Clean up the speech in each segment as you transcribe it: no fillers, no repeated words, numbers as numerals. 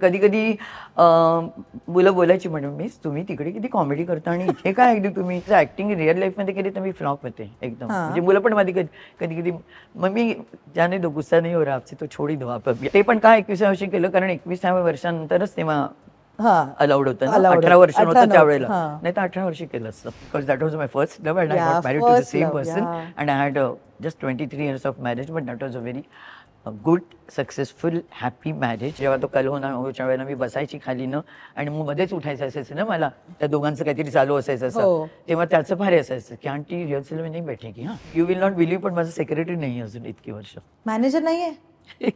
कधी कधी मुलं बोलायची म्हणून मिस तुम्ही तिकडे किती कॉमेडी करता आणि इथे काय अगदी तुम्ही ऍक्टिंग रिअल लाईफ मध्ये केली तर मी फ्लॉप होते एकदम. म्हणजे मुलं पण माझी कधी कधी मग मी ज्याने दो गुस्सा नाही हो रहा आपसे तो छोडी दो आप. ते पण काय 21व्या वर्षी केलं कारण 21व्या वर्षानंतरच तेव्हा अलाउड होतं ना. 18 वर्ष होतं त्यावेळेला, नाही तर 18 वर्षी केलं असतं. Because that was my first love and I got married to the same person and I had just 23 years of marriage but that was a very good successful happy marriage. जेव्हा तो कल होण्याच्या वेळेला मी बसायची खाली न आणि मग मध्येच उठायचं असायचं ना मला, त्या दोघांचं काहीतरी चालू असायचं असं. तेव्हा त्याचं फार असायचं की आंटी रिहर्सल में नाही बैठेगी. हां, यू विल नॉट बिलीव्ह, पण माझं सेक्रेटरी नाही अजून इतकी वर्ष. मॅनेजर नाहीये.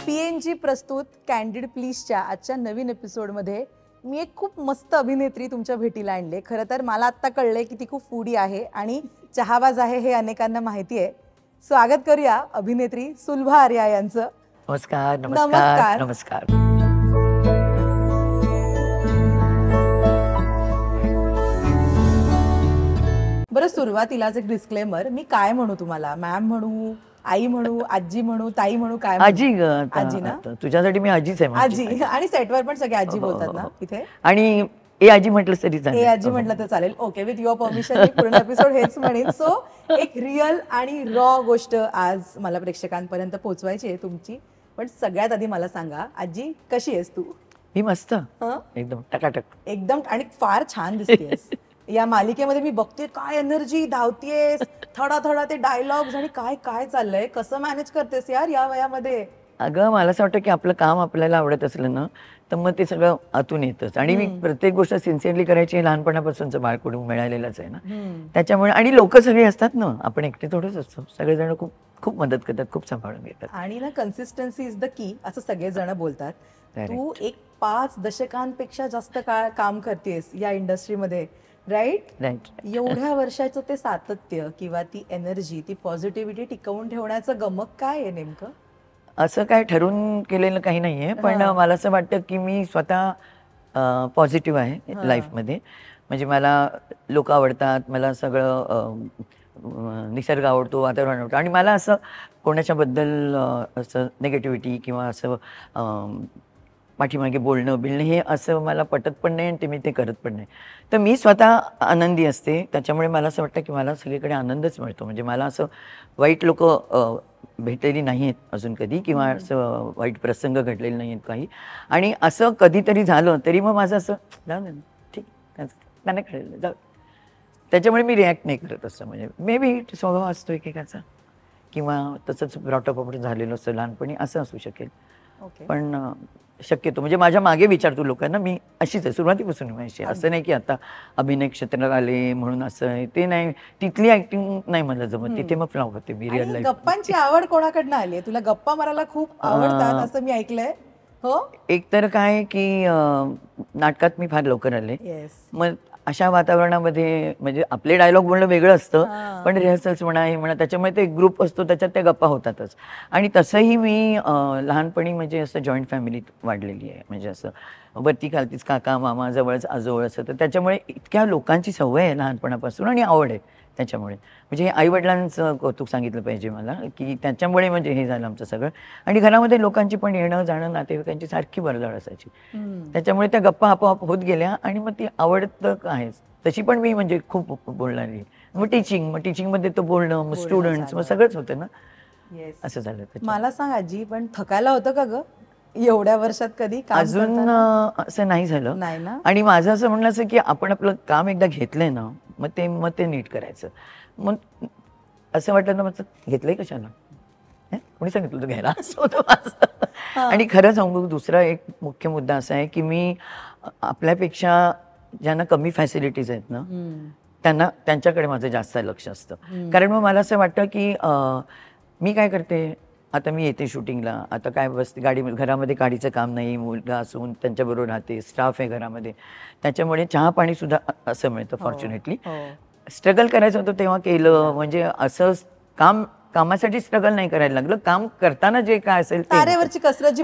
PNG प्रस्तुत कॅन्डिड प्लीजच्या आजच्या नवीन एपिसोडमध्ये मी एक खूप मस्त अभिनेत्री तुमच्या भेटीला आणले. खरं तर मला आत्ता कळलंय की ती खूप फूडी आहे आणि चहाबाज आहे हे अनेकांना माहिती आहे. स्वागत करूया अभिनेत्री सुलभा आर्या यांचं. नमस्कार. नमस्कार. नमस्कार. बरं, सुरुवातीलाच एक डिस्क्लेमर, मी काय म्हणू तुम्हाला? मॅम म्हणू, आई म्हणू, आजी म्हणू, ताई म्हणू, काय? आजी. आजी ना? तुझ्यासाठी मी आजीच आहे. आजी. आणि सेटवर पण सगळे आजी बोलतात ना इथे. आणि ए आजी म्हटलं तरी चालेल. ए आजी म्हटलं तर चालेल. ओके, विथ युअर परमिशन मी पूर्ण एपिसोड हेच म्हणेन. सो एक रिअल आणि रॉ गोष्ट आज मला प्रेक्षकांपर्यंत पोहोचवायची आहे तुमची. पण सगळ्यात आधी मला सांगा, आजी कशी आहेस तू? मी मस्त, एकदम टकाटक, एकदम. आणि फार छान दिसतेस या मालिकेमध्ये. मी बघते काय एनर्जी, धावतेस थोडा थोडा ते डायलॉग्स आणि काय काय चाललंय. कसं मॅनेज करतेस यार या वयामध्ये? अगं मला असं वाटतं की आपलं काम आपल्याला आवडत असलं ना तर मग ते सगळं आतून येतच. आणि मी प्रत्येक गोष्ट सिन्सिअरली करायची लहानपणापासूनच बाळकडून मिळालेलंच आहे ना. त्याच्यामुळे आणि लोक सगळे असतात ना, आपण एकटे थोडंच असतो. सगळेजण खूप खूप मदत करतात, खूप सांभाळून घेतात. आणि ना कन्सिस्टन्सी इज द की असं सगळेजण बोलतात. तू एक 5 दशकांपेक्षा जास्त काळ काम करतेस या इंडस्ट्रीमध्ये, राईट? एवढ्या वर्षाचं ते सातत्य किंवा ती एनर्जी, ती पॉझिटिव्हिटी टिकवून ठेवण्याचं गमक काय आहे नेमकं? असं काय ठरवून केलेलं काही नाहीये, पण मला असं वाटतं की मी स्वतः पॉझिटिव्ह आहे लाईफमध्ये. म्हणजे मला लोक आवडतात, मला सगळं निसर्ग आवडतो, वातावरण आवडतं. आणि मला असं कोणाच्याबद्दल असं निगेटिव्हिटी किंवा असं पाठीमागे बोलणं बिलणं हे असं मला पटत पण नाही आणि ते मी ते करत पण नाही. तर मी स्वतः आनंदी असते. त्याच्यामुळे मला असं वाटतं की मला सगळीकडे आनंदच मिळतो. म्हणजे मला असं वाईट लोक भेटलेली नाही आहेत अजून कधी, किंवा असं वाईट प्रसंग घडलेले नाही आहेत काही. आणि असं कधीतरी झालं तरी मग माझं असं जाऊ दे ना, ठीक त्यांना कळलं जाऊ. त्याच्यामुळे मी रिॲक्ट नाही करत असं. म्हणजे मे बी स्वभाव असतो एकेकाचा, किंवा तसंच ब्रॉटअप आपण झालेलं असतं लहानपणी, असं असू शकेल. पण शक्यतो म्हणजे माझ्या मागे विचारतो लोकांना, मी अशीच आहे सुरुवातीपासून. मी अशी, असं नाही की आता अभिनय क्षेत्रात आले म्हणून असं आहे ते नाही. तिथली ऍक्टिंग नाही मला जमत, तिथे मग फ्लॉप होते मी रिअल लाईफ. गप्पांची आवड कोणाकडनं आली? तुला गप्पा मारायला खूप आवडतात असं मी ऐकलंय. हो, एक तर काय की नाटकात मी फार लवकर आले. मग अशा वातावरणामध्ये म्हणजे आपले डायलॉग बोलणं वेगळं असतं, पण रिहर्सल्स म्हणा हे म्हणा त्याच्यामुळे ते ग्रुप असतो, त्याच्यात त्या गप्पा होतातच. आणि तसंही मी लहानपणी म्हणजे असं जॉईंट फॅमिलीत वाढलेली आहे. म्हणजे असं वरती खालतीच काका मामा जवळच आजोळ असं. तर त्याच्यामुळे इतक्या लोकांची सवय आहे लहानपणापासून आणि आवड आहे त्याच्यामुळे. म्हणजे आईवडिलांचं कौतुक सांगितलं पाहिजे मला की त्याच्यामुळे म्हणजे हे झालं आमचं सगळं. आणि घरामध्ये लोकांची पण येणं जाणं, नातेवाईकांची सारखी वर्दळ असायची. त्याच्यामुळे त्या गप्पा आपोआप होत गेल्या आणि मग ती आवड तर आहेच तशी. पण मी म्हणजे खूप बोलणारी. मग टीचिंगमध्ये तो बोलणं, मग स्टुडंट्स, मग सगळंच होतं ना. असं झालं. मला सांग आजी, पण थकायला होतं का ग एवढ्या वर्षात कधी? अजून असं नाही झालं. नाही ना. आणि माझं असं म्हणणं असं की आपण आपलं काम एकदा घेतलंय ना, मग ते नीट करायचं. मग असं वाटलं ना, मग घेतलंय कशाला, कोणी सांगितलं तू घ्यायला, असं होतं माझं. आणि खरं सांगू, दुसरा एक मुख्य मुद्दा असा आहे की मी आपल्यापेक्षा ज्यांना कमी फॅसिलिटीज आहेत ना त्यांच्याकडे माझं जास्त लक्ष असतं. कारण मग मला असं वाटतं की मी काय करते, आता मी येते शूटिंगला, आता काय बसते घरामध्ये गाडीचं काम नाही, मुलगा असून त्यांच्याबरोबर राहते, स्टाफ आहे घरामध्ये, त्याच्यामुळे चहा पाणी सुद्धा असं मिळतं फॉर्च्युनेटली. स्ट्रगल करायचं होतं तेव्हा केलं. म्हणजे असं कामासाठी स्ट्रगल नाही करायला लागलं, काम करताना जे काय असेल ते.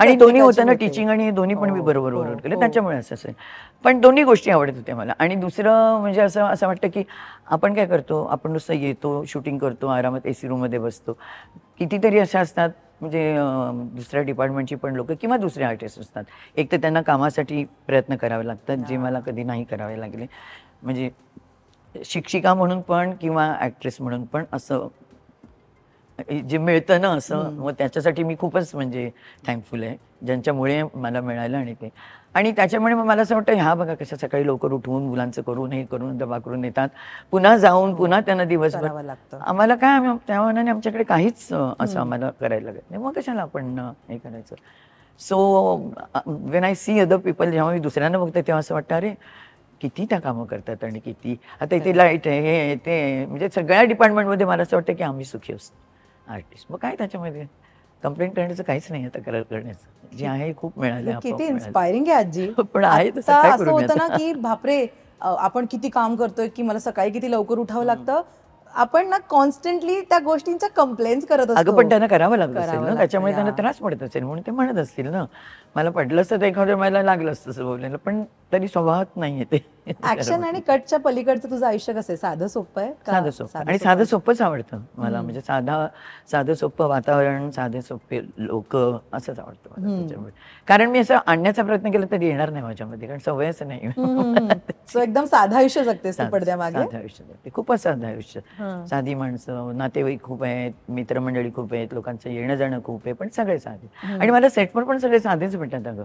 आणि दोन्ही होतं ना, टीचिंग आणि दोन्ही पण मी बरोबर केलं, त्याच्यामुळे असं असेल. पण दोन्ही गोष्टी आवडत होत्या मला. आणि दुसरं म्हणजे असं वाटतं की आपण काय करतो, आपण नुसतं येतो, शूटिंग करतो, आरामात AC रूममध्ये बसतो. कितीतरी अशा असतात म्हणजे दुसऱ्या डिपार्टमेंटची पण लोक किंवा दुसरे आर्टिस्ट असतात. एक तर त्यांना कामासाठी प्रयत्न करावे लागतात जे मला कधी नाही करावे लागले. म्हणजे शिक्षिका म्हणून पण किंवा ॲक्ट्रेस म्हणून पण असं जे मिळतं ना असं, मग त्याच्यासाठी मी खूपच म्हणजे थँकफुल आहे ज्यांच्यामुळे मला मिळालं. आणि त्याच्यामुळे मग मला असं वाटतं ह्या बघा कसं सकाळी लवकर उठवून मुलांचं करून हे करून डबा करून येतात, पुन्हा जाऊन पुन्हा त्यांना दिवसभर करावं लागतं. आम्हाला काय त्या मानाने आमच्याकडे काहीच असं आम्हाला करायला लागत नाही. मग कशाला आपण हे करायचं. So when I see other people, जेव्हा मी दुसऱ्यांना बघते तेव्हा असं वाटतं अरे किती त्या कामं करतात आणि किती आता इथे लाईट आहे हे ते, म्हणजे सगळ्या डिपार्टमेंटमध्ये मला असं वाटतं की आम्ही सुखी असतो आर्टिस्ट. मग काय त्याच्यामध्ये कंप्लेंट करण्याचं काहीच नाही, तक्रार करण्याचं जे आहे खूप मिळालं. किती इन्स्पायरिंग आहे आजी. पण आहे तसं आता काय असं करू मी होतं ना आता? की बापरे आपण किती काम करतोय की मला सकाळी किती लवकर उठावं लागतं. आपण ना कॉन्स्टंटली त्या गोष्टींच्या कंप्लेंट्स करत असतो. अगं पण त्यांना करावं लागत असेल करावं ना, लागतं, त्याच्यामुळे त्यांना या. त्रास पडत असेल म्हणून ते म्हणत असतील ना. मला पडलं असतं तर एखाद्या मला लागलं असतं तसं बोलायला, पण तरी स्वभावात नाहीये ते. ऍक्शन आणि कटच्या पलीकडचं तुझं आयुष्य कसं आहे? साधं सोपं आहे का? साधं सोपं आणि साधं सोपंच आवडतं मला. म्हणजे साधं सोपं वातावरण, साधे सोपे लोक असंच आवडतं मला त्याच्यामुळे. कारण मी असं आणण्याचा प्रयत्न केला तरी येणार नाही माझ्यामध्ये, कारण सवयच नाही. So एकदम साधं आयुष्य जगतेस तू पडद्यामागे. साधं आयुष्य जगते, खूपच साधं आयुष्य. साधी माणसं, नातेवाईक खूप आहेत, मित्रमंडळी खूप आहेत, लोकांचं येणं जाणं खूप आहे, पण सगळे साधे. आणि मला सेटवर पण सगळे साधेच भेटतात अगं.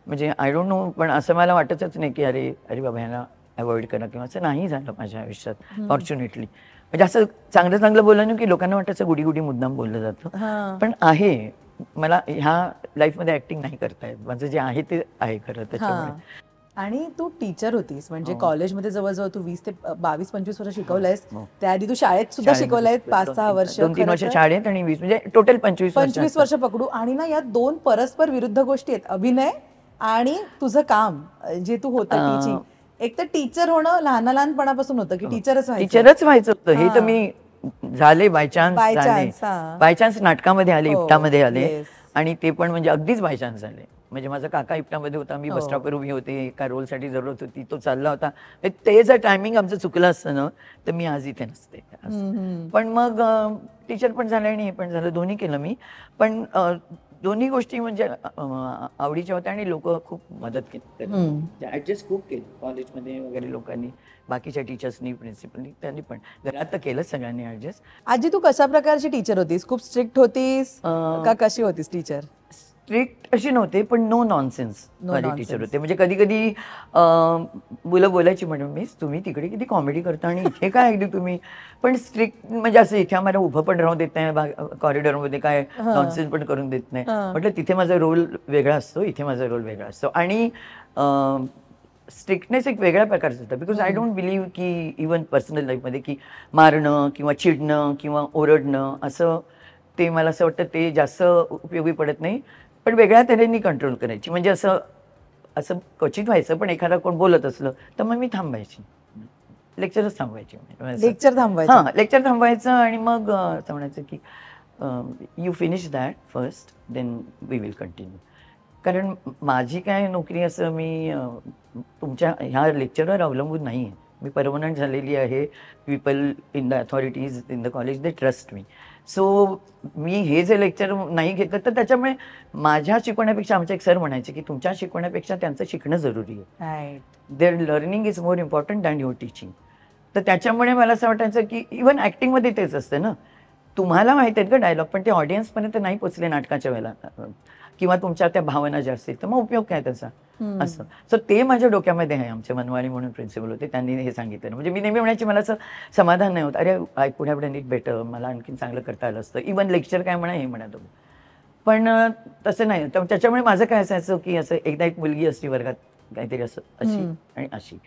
म्हणजे आय डोंट नो, पण असं मला वाटतच नाही की अरे अरे बाबा ह्याला अवॉइड करा किंवा असं नाही झालं माझ्या आयुष्यात फॉर्च्युनेटली. म्हणजे असं चांगलं चांगलं बोललं ना की लोकांना वाटायचं गुडी गुडी मुद्दाम बोललं जातं, पण आहे. मला ह्या लाईफमध्ये ऍक्टिंग नाही करता येत, माझं जे आहे ते आहे खरं त्याच्यामुळे. आणि तू टीचर होतीस म्हणजे कॉलेजमध्ये जवळजवळ तू 20 ते 22-25 वर्ष शिकवलंयस. त्याआधी तू शाळेत सुद्धा शिकवलंय 5-6 वर्ष. 2-3 वर्ष शाळेत आणि 20 म्हणजे टोटल 25 वर्ष पकडू. आणि ना या दोन परस्पर विरुद्ध गोष्टी आहेत, अभिनय आणि तुझं काम जे तू होतं टीचिंग. एक तर टीचर होणं लहानपणापासून होतं की टीचरच व्हायचं होतं. हे तर मी झाले बायचान्स नाटकामध्ये आले, इफ्टामध्ये आले, आणि ते पण म्हणजे अगदीच बायचान्स झाले. म्हणजे माझा काका इफ्टामध्ये होता, मी बस स्टॉपवर उभी होते, एका रोलसाठी जरूरत होती, तो चालला होता. ते जर टायमिंग आमचं चुकलं असतं ना तर मी आज इथे नसते. पण मग टीचर पण झालं आणि हे पण झालं, दोन्ही केलं मी. पण दोन्ही गोष्टी म्हणजे आवडीच्या होत्या आणि लोक खूप मदत केली, ऍडजस्ट खूप केलं कॉलेजमध्ये वगैरे लोकांनी, बाकीच्या टीचर्सनी, प्रिन्सिपलनी, त्यांनी पण. घरात तर केलंच सगळ्यांनी ऍडजस्ट. आजी तू कशा प्रकारची टीचर होतीस? खूप स्ट्रिक्ट होतीस का कशी होतीस टीचर? स्ट्रिक्ट अशी नव्हते, पण नो नॉनसेन्स वाले टीचर होते. म्हणजे कधी कधी मुलं बोलायची म्हणून मिस तुम्ही तिकडे किती कॉमेडी करता आणि इथे काय अगदी तुम्ही, पण स्ट्रिक्ट म्हणजे असं इथे आम्हाला उभं पण राहू देत नाही, कॉरिडॉरमध्ये काय नॉनसेन्स पण करून देत नाही. म्हटलं तिथे माझा रोल वेगळा असतो, इथे माझा रोल वेगळा असतो. आणि स्ट्रिक्टनेस एक वेगळ्या प्रकारचं होतं. बिकॉज आय डोंट बिलीव्ह की इव्हन पर्सनल लाईफमध्ये की मारणं किंवा चिडणं किंवा ओरडणं असं, ते मला असं वाटतं ते जास्त उपयोगी पडत नाही. पण वेगळ्या तऱ्हेने कंट्रोल करायची. म्हणजे असं असं क्वचित व्हायचं, पण एखादा कोण बोलत असलं तर मग मी थांबायची, लेक्चरच थांबवायची. लेक्चर थांबवायचं आणि मग म्हणायचं की you finish that first then we will continue. कारण माझी काय नोकरी असं मी तुमच्या ह्या लेक्चरवर अवलंबून नाही आहे. मी परमनंट झालेली आहे. People in the authorities in the college they trust me. So मी हे जे लेक्चर नाही घेतलं तर त्याच्यामुळे माझ्या शिकवण्यापेक्षा, आमचे एक सर म्हणायचे की तुमच्या शिकवण्यापेक्षा त्यांचं शिकणं जरुरी आहे. Their learning is more important than your teaching. तर त्याच्यामुळे मला असं वाटायचं की इव्हन ॲक्टिंगमध्ये तेच असतं ना, तुम्हाला माहिती आहेत का डायलॉग, पण ते ऑडियन्सपर्यंत नाही पोचले नाटकाच्या वेळेला किंवा तुमच्या त्या भावना ज्या असतील तर मग उपयोग काय त्याचा, असं. सो ते माझ्या डोक्यामध्ये आहे. आमचे मनवाळी म्हणून प्रिन्सिपल होते, त्यांनी हे सांगितलं. म्हणजे मी नेहमी म्हणायची मला असं समाधान नाही होत, अरे I could have done it better, मला आणखीन चांगलं करता आलं असतं. इव्हन लेक्चर काय म्हणा हे म्हणा तुम्ही, पण तसं नाही. तर त्याच्यामुळे माझं काय असायचं की असं एकदा एक मुलगी असती वर्गात काहीतरी असं अशी आणि अशी,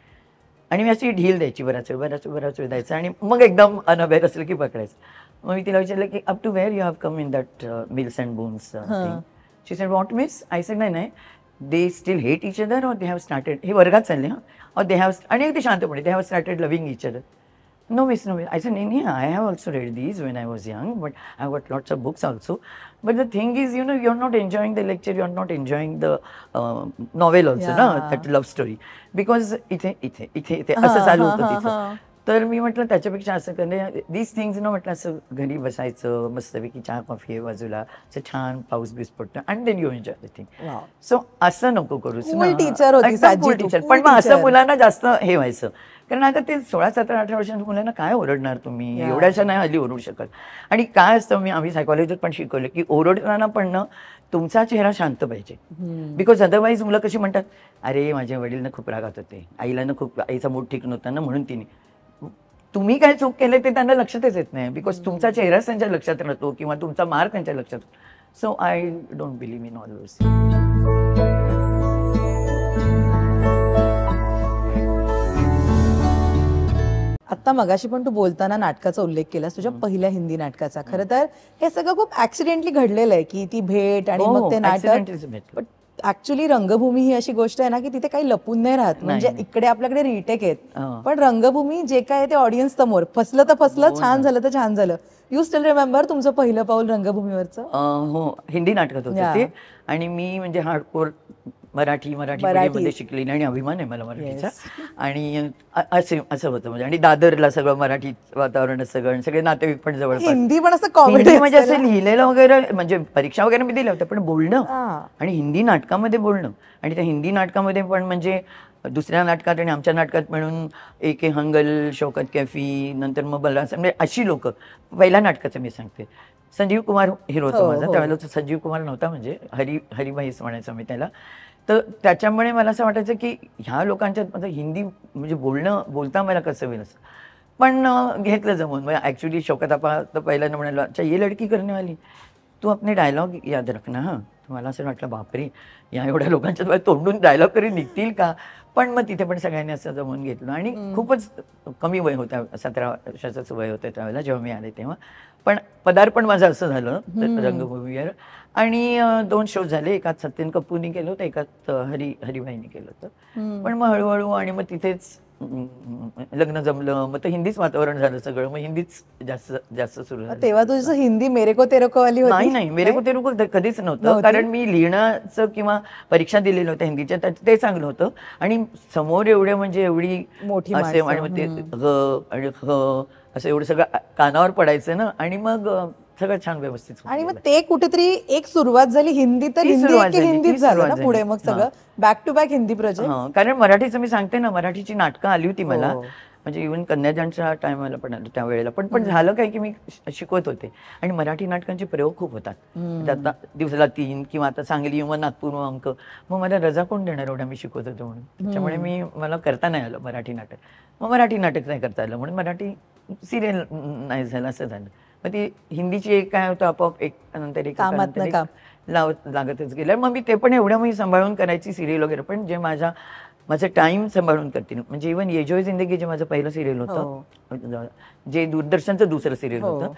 आणि मी अशी ढील द्यायची बराच वेळ द्यायचं आणि मग एकदम अनअवेअर असलं की पकडायचं. मग मी तिला विचारलं की up to where you have come in that mills and bones thing. She said what miss? I said नाही they still hate each other और दे हॅव स्टार्टेड, हे वर्गात चालले और दे हॅव, आणि अगदी शांतपणे they have started loving each other. No miss. I said, no, I have also read these when I was young, but I have got lots of books also. But the thing is, you're not enjoying the lecture, you're not enjoying the novel also, that love story. Because इथे असं चालू होतं तिचं. तर मी म्हटलं त्याच्यापेक्षा असं करणे दीज थिंग्स ना, म्हटलं असं घरी बसायचं मस्तपैकी, चहा कॉफी आहे बाजूला, असं छान पाऊस बीस पडतं and then you enjoy the thing. So असं नको करूच Cool teacher होती साजी तू, टीचर. cool पण मग असं teacher. मुलांना जास्त हे व्हायचं, कारण आता ते 16, 17, 18 वर्षांच्या मुलांना काय ओरडणार तुम्ही, एवढ्याशा नाही हल्ली ओरडू शकत. आणि काय असतं, आम्ही सायकॉलॉजीत पण शिकवलं की ओरडताना पण ना तुमचा चेहरा शांत पाहिजे, बिकॉज अदरवाईज मुलं कशी म्हणतात, अरे माझ्या वडीलनं खूप रागात होते, आईला ना खूप, आईचा मूड ठीक नव्हता ना म्हणून तिने. तुम्ही काय चूक केले ते त्यांना लक्षातच येत नाही, बिकॉज तुमचा चेहराच त्यांच्या लक्षात राहतो किंवा तुमचा मार्क त्यांच्या लक्षात. So I don't believe in all those. आता मगाशी पण तू बोलताना नाटकाचा उल्लेख केलास, तुझ्या पहिल्या हिंदी नाटकाचा. खरं तर हे सगळं खूप ऍक्सिडेंटली घडलेलं आहे की ती भेट आणि मग ते नाटक. ऍक्च्युली रंगभूमी ही अशी गोष्ट आहे ना की तिथे काही लपून नाही राहत. म्हणजे इकडे आपल्याकडे रिटेक आहेत, पण रंगभूमी जे काय ते ऑडियन्स समोर, फसलं तर फसलं, छान झालं तर छान झालं. यू स्टिल रिमेंबर तुमचं पहिलं पाऊल रंगभूमीवरचं? हो, हिंदी नाटकात होतं ते. आणि मी म्हणजे हार्डकोर मराठी मध्ये शिकलेली आणि अभिमान आहे मला मराठीचा. आणि असं होतं म्हणजे. आणि दादरला सगळं मराठी वातावरण, सगळे नातेवाईक पण जवळपास. हिंदी पण असं कॉमेडी म्हणजे असं लिहिलेलं वगैरे, म्हणजे परीक्षा वगैरे मी दिल्या होत्या, पण बोलणं आणि हिंदी नाटकामध्ये बोलणं. आणि त्या हिंदी नाटकामध्ये पण म्हणजे दुसऱ्या नाटकात आणि आमच्या नाटकात मिळून A.K. हंगल, शौकत कैफी, नंतर मग बलराज, म्हणजे अशी लोक. पहिल्या नाटकाचं मी सांगते, संजीव कुमार हिरो होता माझा त्यावेळेला. संजीव कुमार नव्हता, म्हणजे हरिभाईच म्हणायचं मी त्याला. तर त्याच्यामुळे मला असं वाटायचं की ह्या लोकांच्यात माझं हिंदी म्हणजे बोलता मला कसं होईल असं. पण घेतलं जमून. म्हणजे ॲक्च्युली शौकत आपा तर पहिल्यांदा म्हणाला, अच्छा ये लडकी करने वाली, तू अपने डायलॉग याद रखना. हां, मला असं वाटलं बापरे, या एवढ्या लोकांच्या तोंडून डायलॉग तरी निघतील का. पण मग तिथे पण सगळ्यांनी असं जमून घेतलं. आणि खूपच कमी वय होतं, 17 वर्षाचंच वय होतं त्यावेळेला जेव्हा मी आले तेव्हा. पण पदार्पण माझं असं झालं रंगभूमीवर. आणि 2 शो झाले, एकात सत्यन कपूरनी केलं होतं, एकात हरिभाईनी केलं होतं. पण मग हळूहळू आणि मग तिथेच लग्न जमलं, मग तर हिंदीच वातावरण झालं सगळं, मग हिंदीच जास्त सुरू झालं. तेव्हा तुझं हिंदी मेरे को तेरे को वाली होती? नाही, मेरे को तेरे को कधीच नव्हतं, कारण मी लिहिण्याचं किंवा परीक्षा दिलेल्या होत्या हिंदीच्या, ते चांगलं होतं. आणि समोर एवढे म्हणजे एवढी मोठी असे, आणि मग ते आणि असं एवढं सगळं कानावर पडायचं ना, आणि मग सगळं छान व्यवस्थित. आणि मग ते कुठेतरी एक सुरुवात झाली हिंदी, तर हिंदीत झालं ना पुढे मग सगळं back to back Hindi project. कारण मराठीचं मी सांगते ना, मराठीची नाटकं आली होती मला, म्हणजे इव्हन कन्यादानच्या टायमाला पण आलं त्यावेळेला. पण झालं काय की मी शिकवत होते आणि मराठी नाटकांचे प्रयोग खूप होतात. आता दिवसाला 3 किंवा आता सांगली मग नागपूर अंक, मग मला रजा कोण देणार एवढा मी शिकवत होतो म्हणून. त्याच्यामुळे मला करता नाही आलं मराठी नाटक. मग मराठी नाटक नाही करता आलं म्हणून मराठी सिरियल नाही झालं, असं झालं. मग ती हिंदीची एक काय होतं, आपोआप एक नंतर एक लागतच गेलं. मग मी ते पण एवढं मी सांभाळून करायची सिरियल वगैरे, पण जे माझं टाइम सांभाळून करतील. म्हणजे इव्हन ये जो जिंदगी जे माझं पहिलं सिरियल होतं, जे दूरदर्शनचं दुसरं सिरियल होतं,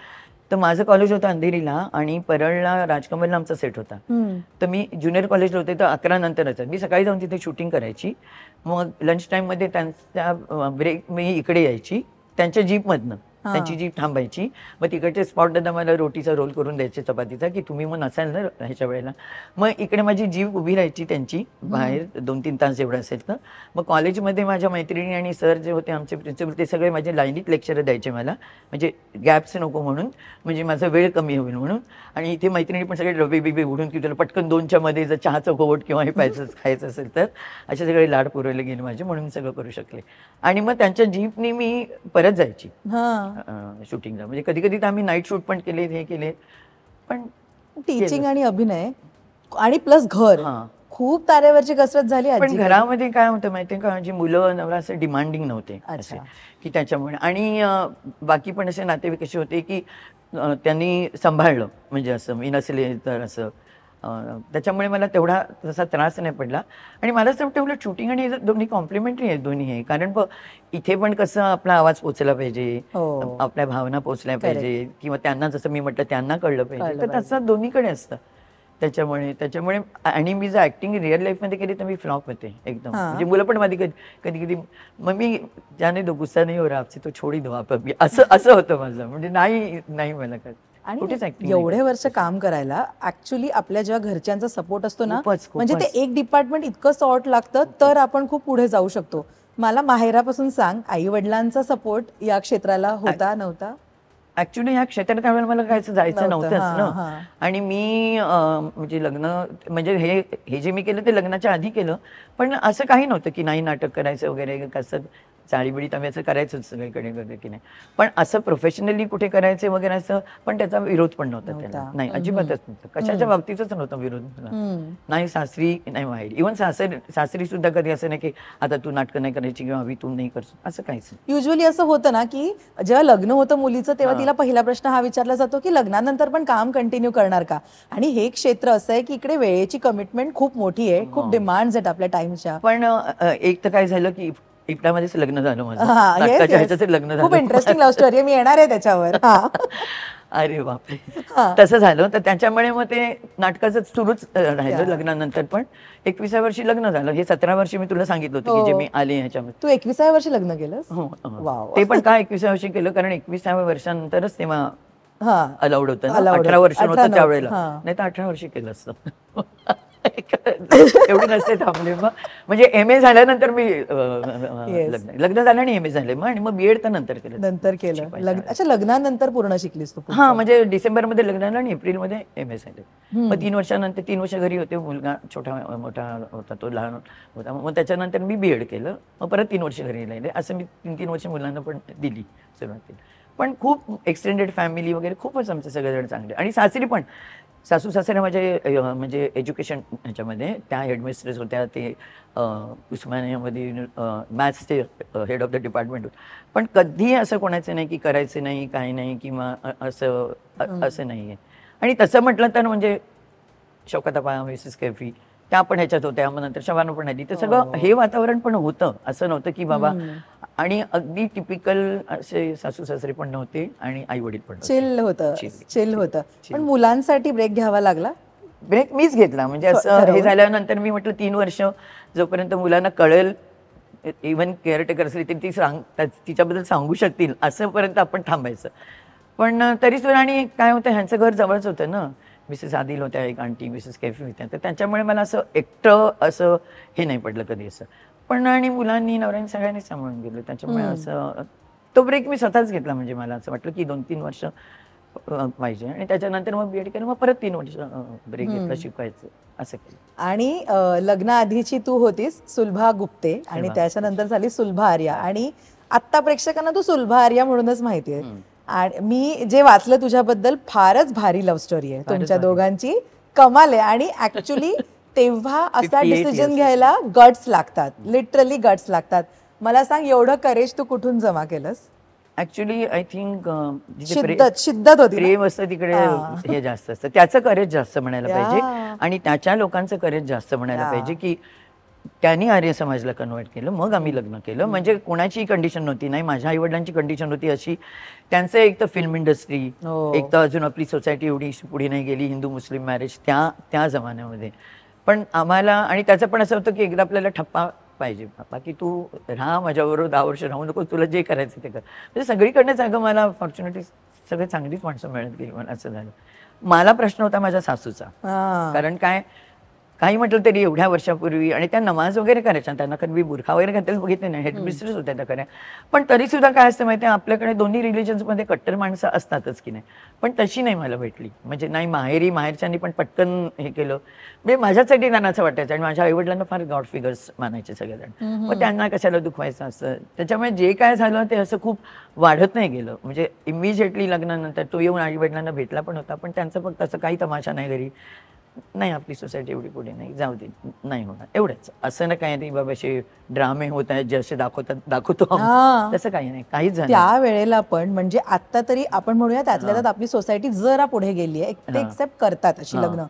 तर माझं कॉलेज होतं अंधेरीला आणि परळला राजकमलला आमचा सेट होता. तर मी ज्युनियर कॉलेजला होते, तर 11 नंतरच मी सकाळी जाऊन तिथे शूटिंग करायची. मग लंच टाईममध्ये त्यांच्या ब्रेक मी इकडे यायची, त्यांच्या जीपमधनं त्यांची जीप थांबायची. मग तिकडचे स्पॉट दादा मला रोटीचा रोल करून द्यायचे चपातीचा, की तुम्ही मग नसाल ना ह्याच्या वेळेला. मग इकडे माझी जीप उभी राहायची त्यांची बाहेर 2-3 तास एवढं असेल तर. मग कॉलेजमध्ये माझ्या मैत्रिणी आणि सर जे होते आमचे प्रिन्सिपल, ते सगळे माझे लाईनीत लेक्चर द्यायचे मला, म्हणजे गॅप्स नको म्हणून, म्हणजे माझा वेळ कमी होईल म्हणून. आणि इथे मैत्रिणी पण सगळे डबे बिबे उडून की तुला पटकन 2च्या मध्ये जर चहाचं घोट किंवा हे खायचं असेल तर, असे सगळे लाड पुरवले गेले माझे, म्हणून सगळं करू शकले. आणि मग त्यांच्या जीपनी मी परत जायची शूटिंगला. म्हणजे कधी कधी तर आम्ही नाईट शूट पण केले, हे केले. पण टीचिंग आणि अभिनय आणि प्लस घर, खूप तारेवरची कसरत झाली. पण घरामध्ये काय होतं माहितीये का, जी मुलं नवरा असं डिमांडिंग नव्हते असे, की त्याच्यामुळे. आणि बाकी पण असे नातेवाईक असे होते की त्यांनी सांभाळलं, म्हणजे असं मी नसले तर असं. त्याच्यामुळे मला तेवढा तसा त्रास नाही पडला. आणि मला असं वाटतं उलट शूटिंग आणि दोन्ही कॉम्प्लिमेंटरी आहेत दोन्ही हे. कारण इथे पण कसं आपला आवाज पोचला पाहिजे, आपल्या भावना पोचल्या पाहिजे, किंवा त्यांना जसं मी म्हटलं त्यांना कळलं पाहिजे, तर तसं दोन्हीकडे असतं. त्याच्यामुळे आणि मी जर ऍक्टिंग रिअल लाईफमध्ये केली तर मी फ्लॉप होते एकदम. म्हणजे मुलं पण माझी कधी मग मी ज्याने दो गुस्सा नाही हो रहा आपसे तो छोडी दो आप, असं होतं माझं. म्हणजे नाही मला काय. आणि एवढे वर्ष काम करायला ऍक्च्युली आपल्या जेव्हा घरच्यांचा सपोर्ट असतो ना, म्हणजे ते एक डिपार्टमेंट इतकं सॉर्ट लागतं तर आपण खूप पुढे जाऊ शकतो. मला माहेरापासून सांग, आई वडिलांचा सपोर्ट या क्षेत्राला होता नव्हता? ऍक्च्युली ह्या क्षेत्रात त्यावेळेला मला काय जायचं नव्हतंच हां, ना. हां. आणि मी म्हणजे लग्न म्हणजे हे जे मी केलं ते लग्नाच्या आधी केलं, पण असं काही नव्हतं की नाही नाटक करायचं वगैरे, कसं चाळीबिडी आम्ही असं करायचंच सगळीकडे वगैरे की नाही. पण असं प्रोफेशनली कुठे करायचे वगैरे असं पण त्याचा विरोध पण नव्हता त्याला. नाही, अजिबातच नव्हतं. कशाच्या बाबतीतच नव्हता विरोध मला. नाही सासरी नाही माहेरी. इव्हन सासरी सुद्धा कधी असं नाही की आता तू नाटकं नाही करायची किंवा हवी तू नाही करतो, असं काहीच नाही. युजली असं होतं ना की जेव्हा लग्न होतं मुलीचं तेव्हा तिला पहिला प्रश्न हा विचारला जातो की लग्नानंतर पण काम कंटिन्यू करणार का. आणि हे क्षेत्र असं आहे की इकडे वेळेची कमिटमेंट खूप मोठी आहे, खूप डिमांड्स आहेत आपल्या टाइमच्या. पण एक तर काय झालं की इपटामध्येच लग्न झालं माझं. नाटकाच्या ह्याच्यात लग्न झालं. खूप इंटरेस्टिंग लव्ह स्टोरी आहे, मी येणार आहे त्याच्यावर. अरे बापरे. तसं झालं तर त्याच्यामुळे मग ते नाटकाचं सुरूच राहिलं लग्नानंतर. पण 21व्या वर्षी लग्न झालं. हे 17 वर्षी मी तुला सांगितलं होतं की जे मी आले ह्याच्यामध्ये. तू 21व्या वर्षी लग्न केलंस? हो. वाव. ते पण का 21व्या वर्षी केलं, कारण 21व्या वर्षानंतरच तेव्हा अलाउड होतं. 18 वर्ष होतं होतं त्यावेळेला, नाही तर 18 वर्षी केलं असतं. एवढी नसते थांबले. मग म्हणजे MA झाल्यानंतर मी लग्न झालं आणि MA झाले मग, आणि मग BEd तर नंतर केलं. अच्छा, लग्नानंतर पूर्ण शिकलीस तू? हा, म्हणजे डिसेंबरमध्ये लग्न झालं आणि एप्रिलमध्ये MA झाले. मग 3 वर्षानंतर 3 वर्ष घरी होते. मुलगा मोठा होता, तो लहान होता. मग त्याच्यानंतर मी BEd केलं. मग परत 3 वर्ष घरी राहिले. असं मी 3 वर्ष मुलांना पण दिली सुरुवातीला. पण खूप एक्सटेंडेड फॅमिली वगैरे खूपच आमचे सगळेजण चांगले. आणि सासरी पण सासू सासरे माझे म्हणजे एज्युकेशन ह्याच्यामध्ये त्या हेडमिस्ट्रेस होत्या. ते उस्मानियामध्ये मॅथ्सचे हेड ऑफ द डिपार्टमेंट होते. पण कधी असं कोणाचं नाही की करायचं नाही, काही नाही, किंवा असं नाही आहे. आणि तसं म्हटलं तर म्हणजे शौकतापा, मिसेस कैफी त्या पण ह्याच्यात होत्या. मग नंतर शबाना पण आली. तर सगळं हे वातावरण पण होतं. असं नव्हतं की बाबा, आणि अगदी टिपिकल असे सासू सासरे पण नव्हते आणि आई वडील पण चिल होतं. पण मुलांसाठी ब्रेक घ्यावा लागला? ब्रेक मीच घेतला. म्हणजे असं हे झाल्यानंतर मी म्हटलं 3 वर्ष जोपर्यंत मुलांना कळेल, इव्हन केअरटेकर असली तरी ती तिच्याबद्दल सांगू शकतील असंपर्यंत आपण थांबायचं. पण तरी सुद्धा, आणि काय होतं, ह्यांचं घर जवळच होतं ना. मिसेस आदिल होत्या, एक आंटी मिसेस कैफी होत्या. तर त्याच्यामुळे मला असं एकटं असं हे नाही पडलं कधी असं. पण आणि मुलांनी नवऱ्याने सगळ्यांनी सांभाळून गेलं. त्याच्यामुळे असं तो ब्रेक मी स्वतःच घेतला. म्हणजे मला असं वाटलं की 2-3 वर्ष पाहिजे, आणि त्याच्यानंतर मग BEd केलं. मग परत 3 वर्ष ब्रेक घेतला, शिकवायचं असं केलं. आणि लग्नाआधीची तू होतीस सुलभा गुप्ते, आणि त्याच्यानंतर झाली सुलभा आर्या. आणि आत्ता प्रेक्षकांना तू सुलभा आर्या म्हणूनच माहिती आहे. आणि मी जे वाचलं तुझ्याबद्दल, फारच भारी लव्ह स्टोरी आहे तुमच्या दोघांची, कमाल आहे. आणि ऍक्च्युली तेव्हा असा डिसिजन घ्यायला गट्स लागतात, लिटरली गट्स लागतात. मला सांग, एवढं करेज तू कुठून जमा केलंस? ऍक्च्युली आय थिंक शिद्दत होती, प्रेम असतं तिकडे, हे जास्त असतं. त्याचं करेज जास्त म्हणायला पाहिजे, आणि त्याच्या लोकांचं करेज जास्त म्हणायला पाहिजे की त्यांनी आर्य समाजला कन्वर्ट केलं, मग आम्ही लग्न केलं. म्हणजे कोणाची कंडिशन नव्हती, नाही माझ्या आईवडिलांची कंडिशन होती अशी. त्यांचं एक तर फिल्म इंडस्ट्री, एक तर अजून आपली सोसायटी एवढी पुढे नाही गेली, हिंदू मुस्लिम मॅरेज त्या जमान्यामध्ये. पण आम्हाला, आणि त्याचं पण असं होतं की एकदा आपल्याला ठप्पा पाहिजे, बाकी तू राहा माझ्याबरोबर 10 वर्ष राहू नको, तुला जे करायचं ते कर. म्हणजे सगळीकडनंच अगं मला फॉर्च्युनेटली सगळे चांगलीच माणसं मिळत गेली. मला असं झालं. मला प्रश्न होता माझ्या सासूचा, कारण काय, काही म्हटलं तरी एवढ्या वर्षापूर्वी, आणि त्या नमाज वगैरे करायच्या, त्यांना कधी बुरखा वगैरे घातलेलं बघितले नाही, हेडमिस्ट्रेस होत्या त्या खऱ्या. पण तरी सुद्धा काय असतं माहिती आहे, आपल्याकडे दोन्ही रिलिजन्समध्ये कट्टर माणसं असतातच की नाही, पण तशी नाही मला भेटली. म्हणजे नाही माहेरच्यांनी पण पटकन हे केलं. म्हणजे माझ्यासाठी त्यांना असं वाटायचं, आणि माझ्या आईवडिलांना फार गॉड फिगर्स मानायचे सगळेजण. मग त्यांना कशाला दुखवायचं असं. त्याच्यामुळे जे काय झालं ते असं खूप वाढत नाही गेलं. म्हणजे इमिजिएटली लग्नानंतर तो येऊन आईवडिलांना भेटला पण होता, पण त्यांचं फक्त असं काही तमाशा नाही घरी, नाही आपली सोसायटी एवढी पुढे नाही, जाऊ दे, नाही होणार, एवढंच. असं ना काही नाही बाबा असे ड्रामे होत आहेत जे असे दाखवतो तसं काही नाही, काहीच झालं. त्या वेळेला पण म्हणजे आता तरी आपण म्हणूया त्यातल्या त्यात आपली सोसायटी जरा पुढे गेली आहे, ते एक्सेप्ट करतात अशी लग्न.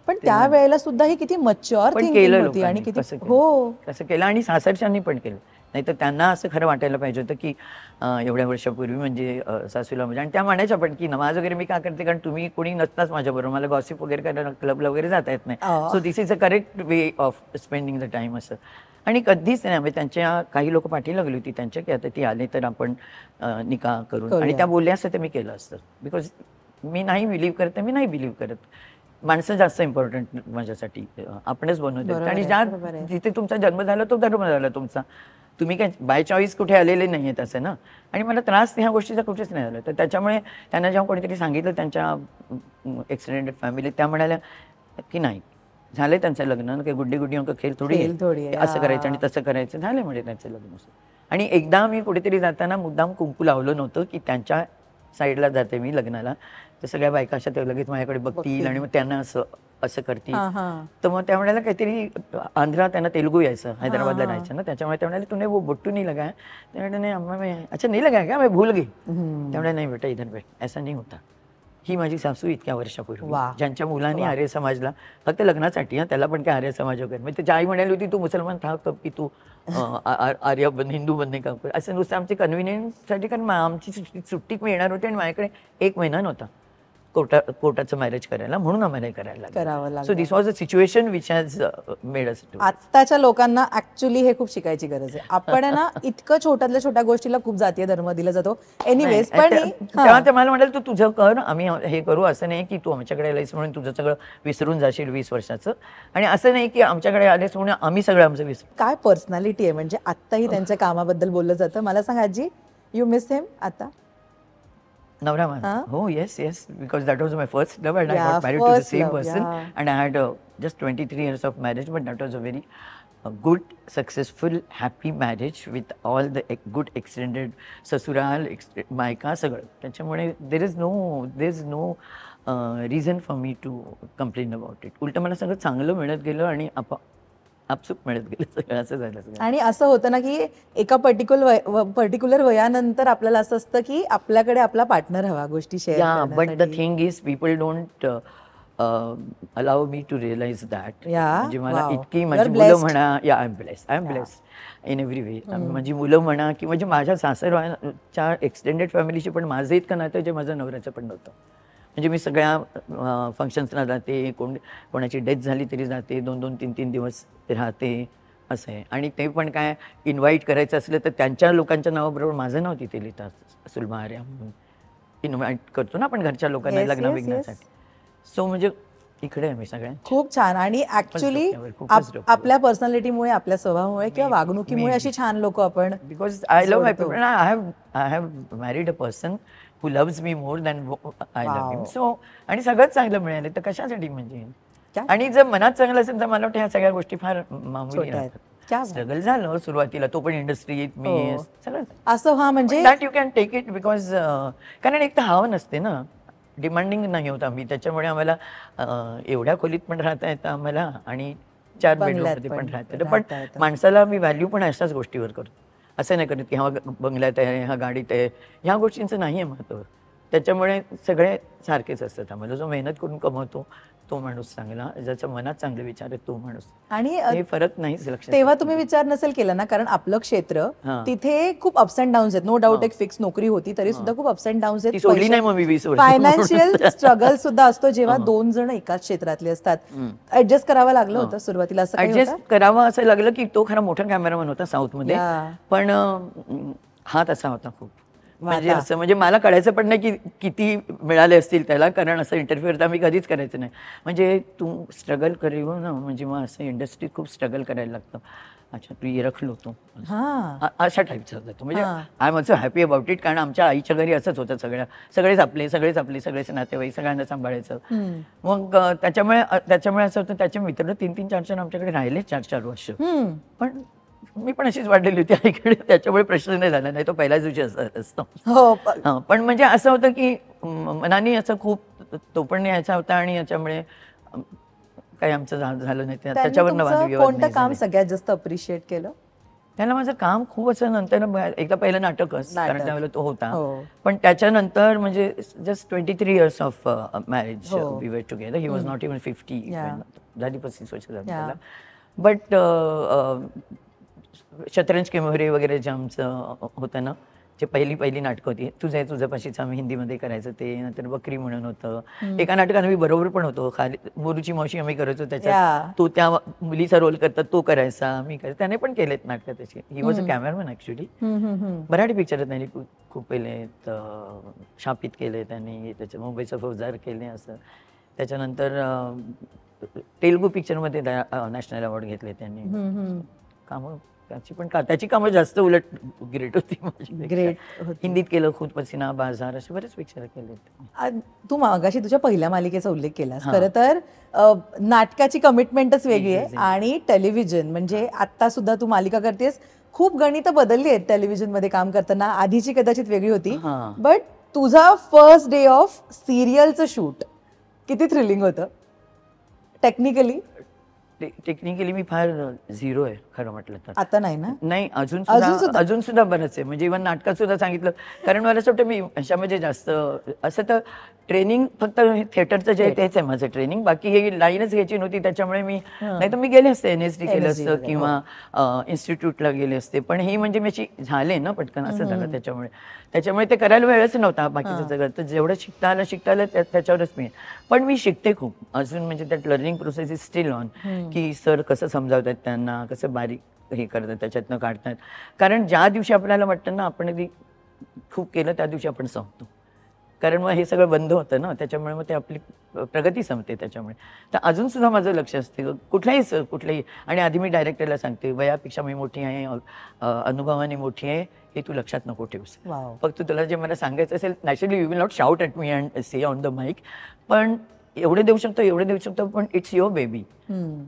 पण त्या वेळेला सुद्धा ही किती मच्युअर थिंकिंग होती, आणि किती कसं केलं. आणि सासरच्यांनी पण केलं. नाही तर त्यांना असं खरं वाटायला पाहिजे होतं की एवढ्या वर्षापूर्वी म्हणजे सासूला म्हणजे, आणि त्या म्हणायच्या पण की नमाज वगैरे मी का करते, कारण तुम्ही कोणी नसताच माझ्याबरोबर, मला गॉसिप वगैरे करायला क्लबला वगैरे जाता येत नाही. So this is a correct way of spending the time असं. आणि कधीच नाही, म्हणजे त्यांच्या काही लोक पाठी लागली होती त्यांच्या की आता ती आले तर आपण निकाह करून, आणि त्या बोलल्या असतं तर मी केलं असतं. बिकॉज मी नाही बिलीव्ह करत, मी नाही बिलीव्ह करत. माणसं जास्त इम्पॉर्टंट माझ्यासाठी आपणच बनवतो. आणि जिथे तुमचा जन्म झाला तो धर्म झाला तुमचा. तुम्ही काय बाय चॉईस कुठे आलेले नाही आहेत असं ना. आणि मला त्रास ह्या गोष्टीचा कुठेच नाही आला. तर त्याच्यामुळे त्यांना जेव्हा कोणीतरी सांगितलं त्यांच्या एक्सटेंडेड फॅमिली, त्या म्हणाल्या की नाही झालंय त्यांचं लग्न, काही गुड्डी गुड्डी अंक खेळ थोडी खेळ थोडी आहे. असं करायचं आणि तसं करायचं, झालं म्हणजे त्यांचं लग्न. आणि एकदा मी कुठेतरी जाताना मुद्दाम कुंकू लावलं नव्हतं की त्यांच्या साईडला जाते मी लग्नाला, तर सगळ्या बायका अशा ते लगेच माझ्याकडे बघतील आणि मग त्यांना असं असं करतील. तर मग त्या म्हणाला काहीतरी आंध्रा, त्यांना तेलुगू यायचं, हैदराबादला राहायचं ना, त्याच्यामुळे त्या म्हणाले तूने वो बोट्टू नहीं लगाया. ते म्हणाले नाही अम्मा मैं अच्छा नहीं लगाया क्या, मैं भूल गई. त्यामुळे नाही बेटा इधर बैठ, ऐसा नहीं होता. ही माझी सासू इतक्या वर्षापूर्वी, ज्यांच्या मुलांनी आर्य समाजला फक्त लग्नासाठी, त्याला पण काय आर्य समाज वगैरे, म्हणजे त्याची आई म्हणाली होती तू मुसलमान था कब की तू आर्य बन, हिंदू बनणे का, असं नुसतं आमच्या कन्व्हिनियन्ससाठी. कारण आमची सुट्टी येणार होती आणि माझ्याकडे 1 महिना नव्हता कोर्टाचं मॅरेज करायला, म्हणून आम्हाला करायला लागलं. So this was a situation which has made us to. आत्ताच्या लोकांना ऍक्च्युली हे खूप शिकायची गरज आहे. आपण ना इतकं छोट्यातल्या छोट्या गोष्टीला खूप जातीय धर्म दिला जातो. एनिवेज, पण तेव्हा ते मला म्हणाल तू तुझं कर, आम्ही हे करू, असं नाही की तू आमच्याकडे आलीस म्हणून तुझं सगळं विसरून जाशील 20 वर्षाचं, आणि असं नाही की आमच्याकडे आलेस म्हणून आम्ही सगळं आमचं विसरू. काय पर्सनॅलिटी आहे, म्हणजे आत्ताही त्यांच्या कामाबद्दल बोललं जातं. मला सांग आजी, यू मिस हिम आता? नवरा माझा, हो, yes yes, because that was my first love and I got married to the same person and I had just 23 years of marriage, but that was a very good, successful, happy marriage with all the good extended ससुराल, मायका, सगळं. त्याच्यामुळे there is no reason for me to complain about it. उलट मला सगळं चांगलं मिळत गेलं आणि आपसूक मिळत गेलं सगळं, असं झालं. आणि असं होतं ना की एका पर्टिक्युलर वयानंतर आपल्याला असं असतं की आपल्याकडे आपला पार्टनर हवा गोष्टी शेअर करण्यासाठी. But the thing is people don't allow me to realise that. म्हणजे मला इतकी माझी मुलं म्हणा, I am blessed in every way. माझी मुलं म्हणा की म्हणजे माझ्या सासरच्या एक्सटेंडेड फॅमिलीशी पण माझं इतकं नातं जे माझ्या नवऱ्याचं पण नव्हतं. म्हणजे मी सगळ्या फंक्शन्सला जाते, कोणाची डेथ झाली तरी जाते, 2-2, 3-3 दिवस राहते, असं आहे. आणि ते पण काय इन्व्हाइट करायचं असलं तर त्यांच्या लोकांच्या नावाबरोबर माझं नाव तिथे लिहितात, सुलभा आर्या म्हणून इन्व्हाइट करतो ना आपण घरच्या लोकांना लग्न विघ्नासाठी. सो म्हणजे इकडे आहे मी सगळ्या. खूप छान. आणि ऍक्च्युली आपल्या पर्सनॅलिटीमुळे, आपल्या स्वभावामुळे किंवा वागणुकीमुळे अशी छान लोक आपण, because I love my people, I have married a person who loves me more than I love him. So आणि सगळंच चांगलं मिळालं तर कशासाठी म्हणजे. आणि जर मनात चांगलं असेल तर मला वाटतं ह्या सगळ्या गोष्टी फार मामूली राहतात. स्ट्रगल झालं सुरुवातीला, तो पण इंडस्ट्रीत मी सगळं असं. हा म्हणजे that you can take it, because कारण एक तर हवं नसते ना, डिमांडिंग नाही होत आम्ही, त्याच्यामुळे आम्हाला एवढ्या खोलीत पण राहता येतं आम्हाला आणि 4 बेडरूममध्ये पण राहता येतं. पण माणसाला मी व्हॅल्यू पण अशाच गोष्टीवर करतो. असं नाही करत की हा बंगल्यात आहे, हा गाडीत आहे, ह्या गोष्टींचं नाही आहे महत्त्व. त्याच्यामुळे सगळे सारखेच असतात आम्हाला. जो मेहनत करून कमवतो तो माणूस चांगला, ज्याच्या मनात चांगले विचार आहेत तो माणूस. आणि हे फरक नाहीच लक्षात. तेव्हा तुम्ही विचार नसेल केला ना, कारण आपलं क्षेत्र तिथे खूप अप्स अँड डाऊन्स आहेत. नो डाऊट एक फिक्स नोकरी होती तरी सुद्धा खूप अप्स अँड डाऊन्स आहेत. सोडली नाही मग मी 20 वर्ष. फायनान्शियल स्ट्रगल सुद्धा असतो जेव्हा 2 जण एकाच क्षेत्रातले असतात. ऍडजस्ट करावं लागलं होतं सुरुवातीला? असं ऍडजस्ट करावं असं लागलं की तो खरा मोठा कॅमेरामन होता साऊथ मध्ये, पण हा तसा होता खूप. म्हणजे असं म्हणजे मला कळायचं पण नाही की किती मिळाले असतील त्याला, कारण असं इंटरव्ह्यू तर आम्ही कधीच करायचं नाही. म्हणजे तू स्ट्रगल करेल ना, म्हणजे मग असं इंडस्ट्रीत खूप स्ट्रगल करायला लागतं. अच्छा तू ये रखलो तू, अशा टाईपचा होता तो. म्हणजे I am also happy about it, कारण आमच्या आईच्या घरी असंच होतं. सगळेच आपले सगळेच नातेवाईक, सगळ्यांना सांभाळायचं. मग त्याच्यामुळे असं होतं, त्याचे मित्र 3-3, 4-4 आमच्याकडे राहिले 4-4 वर्ष. पण मी पण अशीच वाढलेली होती आईकडे, त्याच्यामुळे प्रश्न नाही झाला, नाही तो पहिल्याच दिवशी असतो. पण म्हणजे असं होतं की मनाने असं खूप तो पण यायचा होता आणि याच्यामुळे काही आमचं झालं नाही. त्याच्यावर कोणतं काम सगळ्यात जास्त अप्रिशिएट केलं? त्याला माझं काम खूप असं नंतर, एकदा पहिलं नाटकच, कारण त्यावेळेला तो होता. पण त्याच्यानंतर म्हणजे just 23 years of marriage we were together. He was not even 50, झाली 35 वर्ष झाली त्याला. बट शतरंज के मोहरे वगैरे जे आमचं होतं ना, जे पहिली नाटकं होती, तुझ्या पाशीच आम्ही हिंदीमध्ये करायचं ते, नंतर बकरी म्हणून होतं. एका नाटकात आम्ही बरोबर पण होतो, खाली मोरूची मावशी आम्ही करायचो, त्याच्यात तो त्या मुलीचा रोल करतात तो करायचा, मी करायचं. त्याने पण केलेत नाटकं तशी. He was a cameraman actually. Marathi picture त्यांनी खूप केलेत, शापित केले त्यांनी, त्याच्या मुंबईचा फौजदार केले असं. त्याच्यानंतर तेलुगू पिक्चरमध्ये नॅशनल अवॉर्ड घेतले त्यांनी. कामं त्याची कामं जास्त उलट ग्रेट होती माझी. ग्रेट. हिंदीत केलं खुद पसीना, बाजार, असे बरेच पिक्चर केले. तू मागाशी तुझ्या पहिल्या मालिकेचा उल्लेख केलास. हा. खरं तर नाटकाची कमिटमेंटच वेगळी आहे Exactly. आणि टेलिव्हिजन म्हणजे आता सुद्धा तू मालिका करतेस. खूप गणितं बदलली आहेत टेलिव्हिजन मध्ये काम करताना. आधीची कदाचित वेगळी होती, हा. बट तुझा फर्स्ट डे ऑफ सिरियलचं शूट किती थ्रिलिंग होतं टेक्निकली? टेक्निकली मी फार झिरो आहे खरं म्हटलं तर. आता नाही ना? नाही, अजून सुद्धा? सुद्धा अजून सुद्धा बरंच आहे. म्हणजे इव्हन नाटकात सुद्धा सांगितलं, कारण मला असं वाटतं मी अशामध्ये जास्त असं तर ट्रेनिंग फक्त थिएटरचं जे आहे तेच आहे माझं ट्रेनिंग. बाकी हे लाईनच घ्यायची नव्हती, त्याच्यामुळे मी नाही तर मी गेले असते NSD केलं NSD असतं किंवा इन्स्टिट्यूटला गेले असते. पण ही म्हणजे मी अशी झाले ना पटकन, असं झालं त्याच्यामुळे ते करायला वेळच नव्हता बाकीचं सगळं. तर जेवढं शिकता आलं त्याच्यावरच मी. पण मी शिकते खूप अजून, म्हणजे त्यात learning process is steel on, की सर कसं समजावतात त्यांना, कसं बारीक हे करतात, त्याच्यातनं काढतात. कारण ज्या दिवशी आपल्याला वाटतं ना आपण अगदी खूप केलं त्या दिवशी आपण संपतो, कारण मग हे सगळं बंद होतं ना, त्याच्यामुळे मग ते आपली प्रगती संपते. त्याच्यामुळे तर अजून सुद्धा माझं लक्ष असते कुठल्याही. आणि आधी मी डायरेक्टरला सांगते, वयापेक्षा मी मोठी आहे, अनुभवाने मोठी आहे, हे तू लक्षात नको ठेवूस. फक्त तुला जे मला सांगायचं असेल, naturally you will not shout at me and say on the mic, पण एवढे देऊ शकतो, पण इट्स युअर बेबी.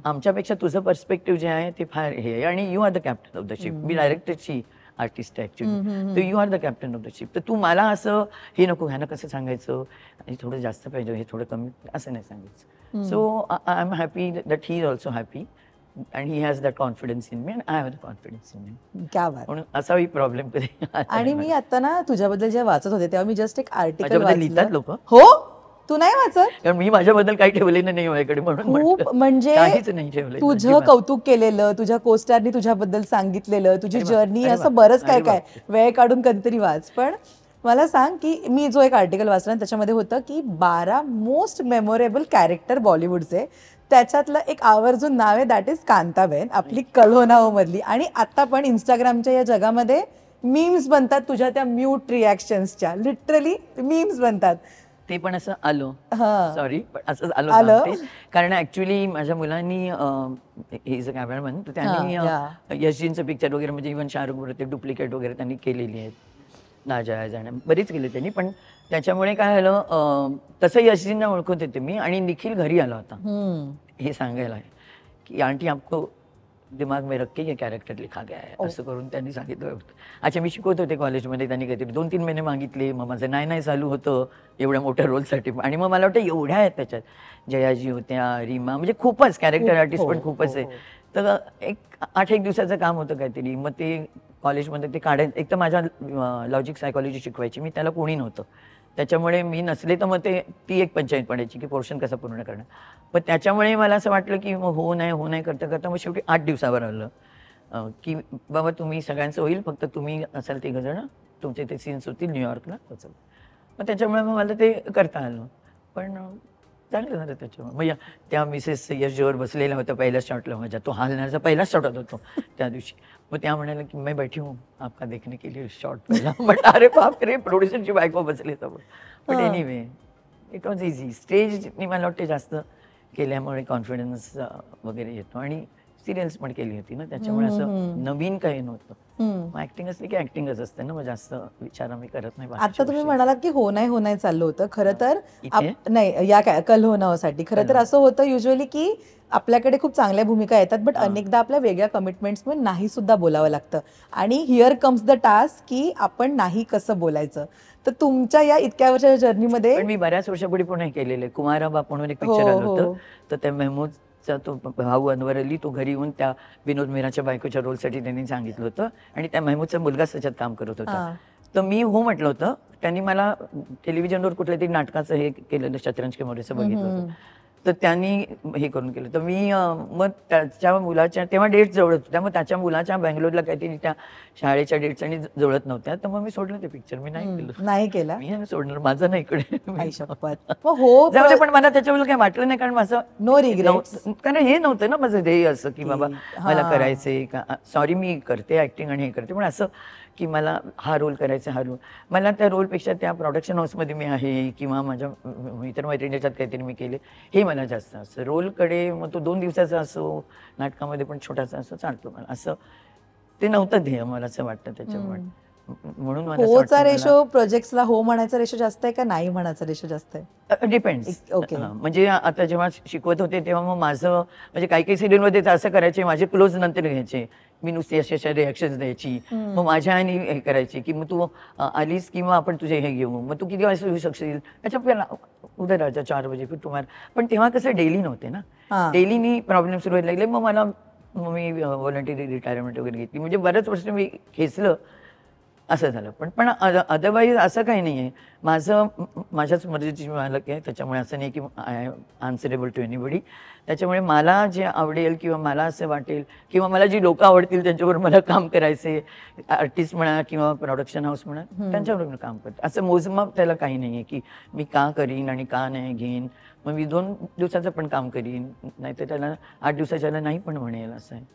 आमच्यापेक्षा तुझं पर्स्पेक्टिव्ह जे आहे ते फार हे आहे, आणि you are the captain of the ship. मी डायरेक्टरची आर्टिस्ट आहे ॲक्च्युली, तर you are the captain of the ship. तर तू मला असं हे नको, ह्यानं कसं सांगायचं, आणि थोडं जास्त पाहिजे, हे थोडं कमी, असं नाही सांगायचं. So I am happy that he is also happy and he has that confidence in me and I have the confidence in me. क्या बात. म्हणून असाही प्रॉब्लेम कधी. आणि मी आता ना तुझ्याबद्दल जेव्हा वाचत होते तेव्हा मी जस्ट एक आर्टिकल लिहितात लोक. हो, तू नाही वाचत? कारण मी माझ्याबद्दल काही ठेवलेलं नाही माझ्याकडे, म्हणून खूप म्हणजे काहीच नाही ठेवलं. तुझं कौतुक केलेलं, तुझ्या कोस्टारनी तुझ्याबद्दल सांगितलेलं, तुझी जर्नी, असं बरंच काय काय, वेळ काढून कधीतरी वाच. पण मला सांग की मी जो एक आर्टिकल वाचला त्याच्यामध्ये होतं की 12 मोस्ट मेमोरेबल कॅरेक्टर बॉलिवूडचे, त्याच्यातलं एक आवर्जून नाव आहे, दॅट इज कांताबेन, आपली कल हो ना हो मधली. आणि आता पण इंस्टाग्रामच्या या जगामध्ये मीम्स बनतात तुझ्या त्या म्यूट रिॲक्शन्सच्या, लिटरली मीम्स बनतात. ते पण असं आलो, सॉरी, पण असं आलं. आलो. कारण ऍक्च्युली माझ्या मुलांनी हे इज अ कॅमेरामन, तर त्यांनी यशजींचं पिक्चर वगैरे, म्हणजे इव्हन शाहरुख बरोबर ते डुप्लिकेट वगैरे त्यांनी केलेली आहेत, ना जाया जाण्या बरीच केली त्यांनी. पण त्याच्यामुळे काय झालं, तसं यशजींना ओळखत होते मी. आणि निखिल घरी आला होता हे सांगायला की आंटी आपको दिमाग में रख के ये कैरेक्टर लिखा गया है, असं करून त्यांनी सांगितलं होतं. अच्छा, मी शिकवत होते कॉलेजमध्ये, त्यांनी काहीतरी 2-3 महिने मागितले, मग माझं नाही चालू होतं एवढ्या मोठ्या रोलसाठी. आणि मग मला वाटतं एवढ्या आहेत त्याच्यात, जयाजी होत्या, रीमा, म्हणजे खूपच कॅरेक्टर आर्टिस्ट पण खूपच आहे. तर एक 8-1 दिवसाचं काम होतं काहीतरी. मग ते कॉलेजमध्ये ते काढायचं. एक तर माझ्या लॉजिक सायकॉलॉजी शिकवायची मी, त्याला कोणी नव्हतं, त्याच्यामुळे मी नसले तर मग ती एक पंचायत पडायची की पोर्शन कसं पूर्ण करणं. पण त्याच्यामुळे मला असं वाटलं की मग हो नाही करता करता मग शेवटी 8 दिवसावर आलं की बाबा तुम्ही सगळ्यांचं होईल, फक्त तुम्ही असाल 3 जण, तुमचे ते सीन्स होतील न्यूयॉर्कला, तसं. मग त्याच्यामुळे मग मला ते करता आलं. पण चांगलं झालं त्याच्यामुळे. मग त्या मिसेस यशजीवर बसलेल्या होत्या पहिल्या शॉटला माझ्या, तो हालण्याचा पहिलाच शॉट होता त्या दिवशी. मग त्या म्हणाल्या की मैं बैठी हूँ आपका देखने के लिए शॉट पहिला. म्हटलं अरे बाप रे, प्रोड्युसरची बायको बसली समोर. पण एनिवे इट वॉज इझी. स्टेजनी मला वाटते जास्त केल्यामुळे कॉन्फिडन्स वगैरे येतो. आणि सिरियल्स पण केली होती ना, त्याच्यामुळे असं नवीन काही नव्हतं. मग ऍक्टिंग असली की ऍक्टिंगच असते ना, मग जास्त विचार आम्ही करत नाही. आता तुम्ही म्हणालात की हो नाही चाललं होतं, खरं तर नाही या काय कल हो नासाठी. खरं तर असं होतं युजली की आपल्याकडे खूप चांगल्या भूमिका येतात, बट अनेकदा आपल्या वेगळ्या कमिटमेंट्समुळे नाही सुद्धा बोलावं लागतं. आणि हिअर कम्स द टास्क की आपण नाही कसं बोलायचं. तर तुमच्या या इतक्या वर्षाच्या जर्नीमध्ये मी बऱ्याच वर्षापूर्वी पण केलेलं. कुमारा बाप म्हणून एक पिक्चर आलं होतं, तर त्या महमूदचा तो भाऊ अनवर अली, तो घरी येऊन त्या विनोद मेहराच्या बायकोच्या रोलसाठी त्यांनी सांगितलं होतं. आणि त्या महमूदचा मुलगा त्याच्यात काम करत होता. तर मी हो म्हटलं होतं. त्यांनी मला टेलिव्हिजनवर कुठल्या तरी नाटकाचं हे केलेलं, शतरंज के मोरेचं बघितलं होतं. तर त्यांनी हे करून केलं. तर मी मग त्याच्या मुलाच्या तेव्हा डेट्स जवळत होत्या, मग त्याच्या मुलाच्या बँगलोरला काहीतरी त्या शाळेच्या डेट्स आणि जुळत नव्हत्या, तर मग मी सोडलं ते पिक्चर. मी नाही केलं. मी सोडणार, माझं नाही इकडे. पण मला त्याच्यावर काही वाटलं नाही, कारण माझं नो रिग्रेट्स, कारण हे नव्हतं ना माझं ध्येय असं की बाबा मला करायचंय का. सॉरी, मी करते ऍक्टिंग आणि हे करते, पण असं की मला हा रोल करायचा, हा रोल. मला त्या रोलपेक्षा त्या प्रोडक्शन हाऊसमध्ये मी आहे किंवा माझ्या मित्रमैत्रिणीच्यात काहीतरी मी केले, हे मला जास्त असं. रोलकडे मग तो 2 दिवसाचा असो, नाटकामध्ये पण छोटासा असो, चालतो मला. असं ते नव्हतं ध्येय मला असं वाटतं त्याच्यामुळे. म्हणून मला असं होचा वाटतं रेशो प्रोजेक्ट्सला हो म्हणायचा रेशो जास्त आहे का नाही म्हणायचा रेशो जास्त आहे? डिपेंड्स. ओके. म्हणजे आता जेव्हा शिकवत होते तेव्हा मग माझं म्हणजे काही काही सिरियलमध्ये तर असं करायचे, माझे क्लोज नंतर घ्यायचे, मी नुसती अशा अशा रिॲक्शन्स द्यायची, मग माझ्या आणि हे करायची की मग तू आलीस किंवा आपण तुझे हे घेऊ, मग तू किती वाजता येऊ शकशील, अच्छा पहिला उद्या राजा 4 बजे फिर तुम्हाला. पण तेव्हा कसं डेली नव्हते ना, डेलीनी प्रॉब्लेम सुरू व्हायला लागले. मग मी व्हॉलंटरी रिटायरमेंट वगैरे घेतली, म्हणजे बऱ्याच वर्ष मी खेचलं असं झालं. पण अदरवाईज असं काही नाही आहे. माझ्याच मर्जीची मालक आहे, त्याच्यामुळे असं नाही की आय आन्सरेबल टू एनीबडी. त्याच्यामुळे मला जे आवडेल किंवा मला असं वाटेल किंवा मला जी लोकं आवडतील त्यांच्याबरोबर मला काम करायचे, आर्टिस्ट म्हणा किंवा प्रोडक्शन हाऊस म्हणा, त्यांच्याबरोबर काम करते. असं मोजमाप त्याला काही नाही आहे की मी का करीन आणि का नाही घेईन. मग मी 2 दिवसाचं पण काम करीन, नाहीतर त्याला 8 दिवसाच्याला नाही पण म्हणेल, असं आहे.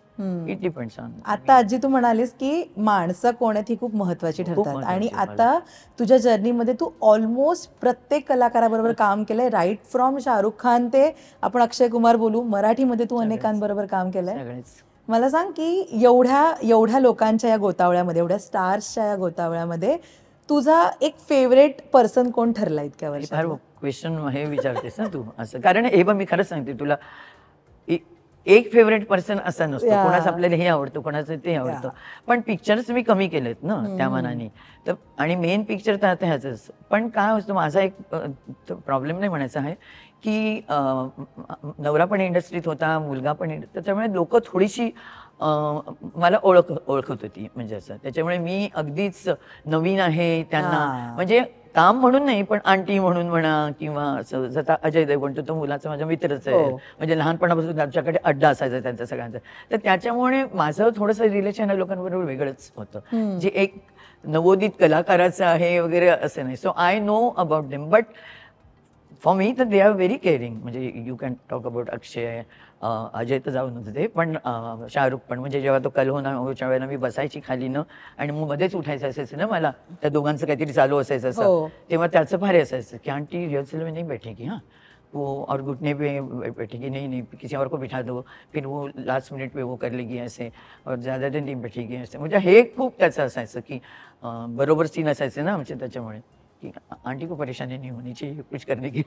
It depends on. आता आजी तू म्हणालीस की माणसं कोण आहेत ही खूप महत्वाची ठरतात, आणि आता तुझ्या जर्नीमध्ये तू ऑलमोस्ट प्रत्येक कलाकाराबरोबर काम केलंय, राईट फ्रॉम शाहरुख खान ते आपण अक्षय कुमार बोलू, मराठीमध्ये तू अनेकांबरोबर काम केलंय. मला सांग की एवढ्या लोकांच्या या गोतावळ्यामध्ये, एवढ्या स्टार्सच्या या गोतावळ्यामध्ये तुझा एक फेवरेट पर्सन कोण ठरला इतक्या वर्षात? क्वेश्चन हे विचारतेस ना तू असं, कारण हे पण मी खरंच सांगते तुला, एक फेवरेट पर्सन असा नसतो. कोणाचं आपल्याला हे आवडतं, कोणाचं ते आवडतं. पण पिक्चर्स मी कमी केलेत ना त्या मानाने, तर आणि मेन पिक्चर तर आता ह्याच. पण काय असतं, माझा एक प्रॉब्लेम नाही म्हणायचा आहे की नवरा पण इंडस्ट्रीत होता, मुलगा पण, त्याच्यामुळे लोक थोडीशी मला ओळखत होती, म्हणजे असं. त्याच्यामुळे मी अगदीच नवीन आहे त्यांना, म्हणजे काम म्हणून नाही पण आंटी म्हणून म्हणा, किंवा असं. जसा अजय देवगण तो मुलाचा माझा मित्रच आहे, म्हणजे लहानपणापासून त्यांच्याकडे अड्डा असायचा त्यांचा सगळ्यांचा. तर त्याच्यामुळे माझं थोडंसं रिलेशन या लोकांबरोबर वेगळंच होतं, जे एक नवोदित कलाकाराचं आहे वगैरे असं नाही. So I know about them, but for me तर दे आर व्हेरी केअरिंग. म्हणजे यू कॅन टॉक अबाउट अक्षय, अजय तर जाऊन होते, पण शाहरुख पण. म्हणजे जेव्हा तो कल होना होच्या वेळेला मी बसायची खाली न, आणि मग मध्येच उठायचं असायचं ना मला, त्या दोघांचं काहीतरी चालू असायचं असं, तेव्हा त्याचं भारी असायचं की आंटी रिहर्सल में नहीं बैठेगी, हाँ वो और घुटने पे बैठेगी, नहीं किसी और को बिठा दो, फिर वो लास्ट मिनट पे वो कर लेगी ऐसे, और ज़्यादा दिन नहीं बैठेगी ऐसे. म्हणजे हे खूप त्याचं असायचं की बरोबर सीन असायचे ना आमचे, त्याच्यामुळे की आंटी को परेशानी नहीं होनी चाहिए कुछ करने की,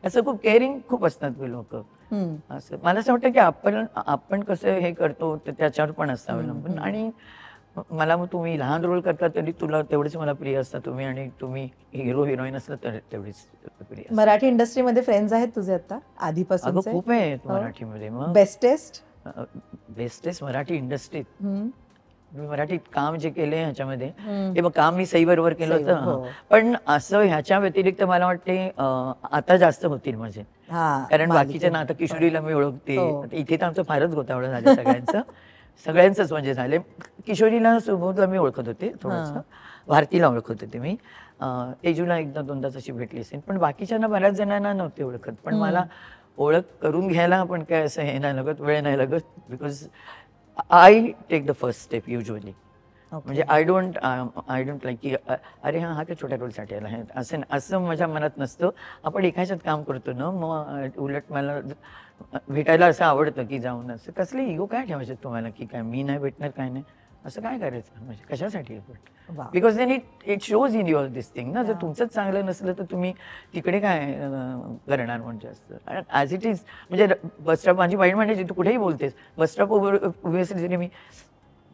असं खूप केअरिंग खूप असतात लोक. असं मला असं वाटतं की आपण कसं हे करतो त्याच्यावर पण असतं अवलंबून. आणि मला मग तुम्ही लहान रोल करता तरी तुला तेवढेच मला प्रिय असता तुम्ही, आणि तुम्ही हिरो हिरोईन असलं तर तेवढीच प्रिय. मराठी इंडस्ट्रीमध्ये फ्रेंड्स आहेत तुझे आता आधीपासून? खूप आहेत मराठीमध्ये. मग बेस्टेस्ट मराठी इंडस्ट्रीत मी मराठीत काम जे केले ह्याच्यामध्ये, ते मग काम मी सई बरोबर केलं होतं. पण असं ह्याच्या व्यतिरिक्त मला वाटते आता जास्त होतील माझे, कारण बाकीच्या ना, आता किशोरीला मी ओळखते. इथे तर आमचं फारच गोतावळं झालं सगळ्यांचंच म्हणजे झाले. किशोरीला सुबोधला मी ओळखत होते थोडंसं, भारतीला ओळखत होते मी, तेजूला एकदा दोनदाच अशी भेटली असेल, पण बाकीच्यांना बऱ्याच जणांना नव्हते ओळखत. पण मला ओळख करून घ्यायला पण काय असं हे नाही लागत, वेळ नाही लागत, because I take the first step usually. म्हणजे आय डोंट लाईक की अरे हा तर छोट्या रोलसाठी आला आहे असं माझ्या मनात नसतं. आपण एकाच्यात काम करतो ना, मग उलट मला भेटायला असं आवडतं की जाऊन असं कसले इगो काय ठेवायचे तुम्हाला की काय मी नाही भेटणार काय नाही, असं काय करायचं म्हणजे कशासाठी. Because then it shows in your this thing ना. जर तुमचंच चांगलं नसलं तर तुम्ही तिकडे काय करणार म्हणजे असतं. ॲज इट इज म्हणजे बस स्टॉप, माझी वाईट म्हणायची तू कुठेही बोलतेस, बस स्टॉप उभे असेल तरी मी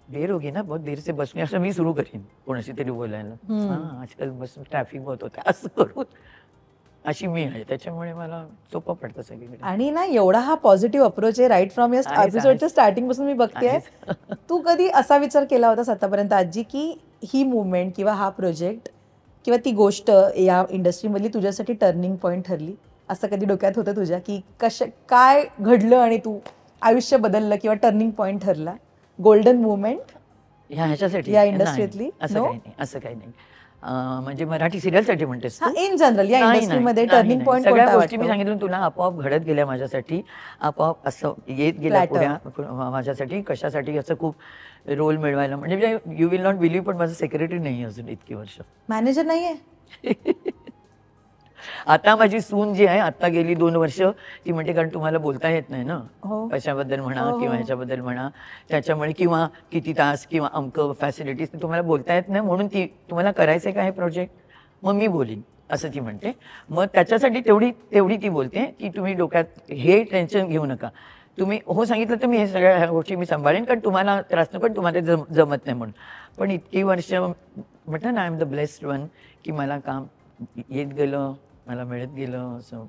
देर होगी ना बहुत देर से बस में, असं मी सुरू करीन कोणाशी तरी बोलायला. हां आजकाल बस ट्रॅफिक बहुत होतं असं करून, अशी मी आहे. त्याच्यामुळे मला सोपं पडतं सगळीकडे. आणि ना एवढा हा पॉझिटिव्ह अप्रोच आहे राईट फ्रॉम या एपिसोडच्या स्टार्टिंग पासून मी बघतेय. तू कधी असा विचार केला होतास आतापर्यंत आजी की ही मुवमेंट किंवा हा प्रोजेक्ट किंवा ती गोष्ट या इंडस्ट्रीमधली तुझ्यासाठी टर्निंग पॉईंट ठरली, असं कधी डोक्यात होतं तुझ्या की काय घडलं आणि तू आयुष्य बदललं किंवा टर्निंग पॉईंट ठरला, गोल्डन मुवमेंट ह्याच्यासाठी या इंडस्ट्रीतली? असं काही नाही. म्हणजे मराठी सिरियलसाठी म्हणतेस इन जनरल या इंडस्ट्रीमध्ये टर्निंग पॉईंट सगळ्या गोष्टी मी सांगितलं तुला आपोआप घडत गेल्या माझ्यासाठी, आपोआप असं येत गेल्या पुढ्या माझ्यासाठी. कशासाठी असं खूप रोल मिळवायला, म्हणजे यू विल नॉट बिलीव्ह, पण माझं सेक्रेटरी नाही अजून इतकी वर्ष. मॅनेजर नाहीये? आता माझी सून जी आहे, आता गेली 2 वर्ष, ती म्हणते कारण तुम्हाला बोलता येत नाही ना, हो. कशाबद्दल म्हणा हो, किंवा हो. ह्याच्याबद्दल म्हणा, त्याच्यामुळे किंवा किती तास किंवा अमकं फॅसिलिटीज तुम्हाला बोलता येत नाही, म्हणून ती तुम्हाला करायचं का हे प्रोजेक्ट, मग मी बोलीन असं ती म्हणते. मग त्याच्यासाठी तेवढी ती बोलते की तुम्ही डोक्यात हे टेन्शन घेऊ नका, तुम्ही हो सांगितलं तर मी हे सगळ्या ह्या गोष्टी मी सांभाळेन, कारण तुम्हाला त्रास नको, पण तुम्हाला जमत नाही म्हणून. पण इतकी वर्ष म्हटलं ना, I am the blessed one, की मला काम येत गेलं, मला मिळत गेलं, असं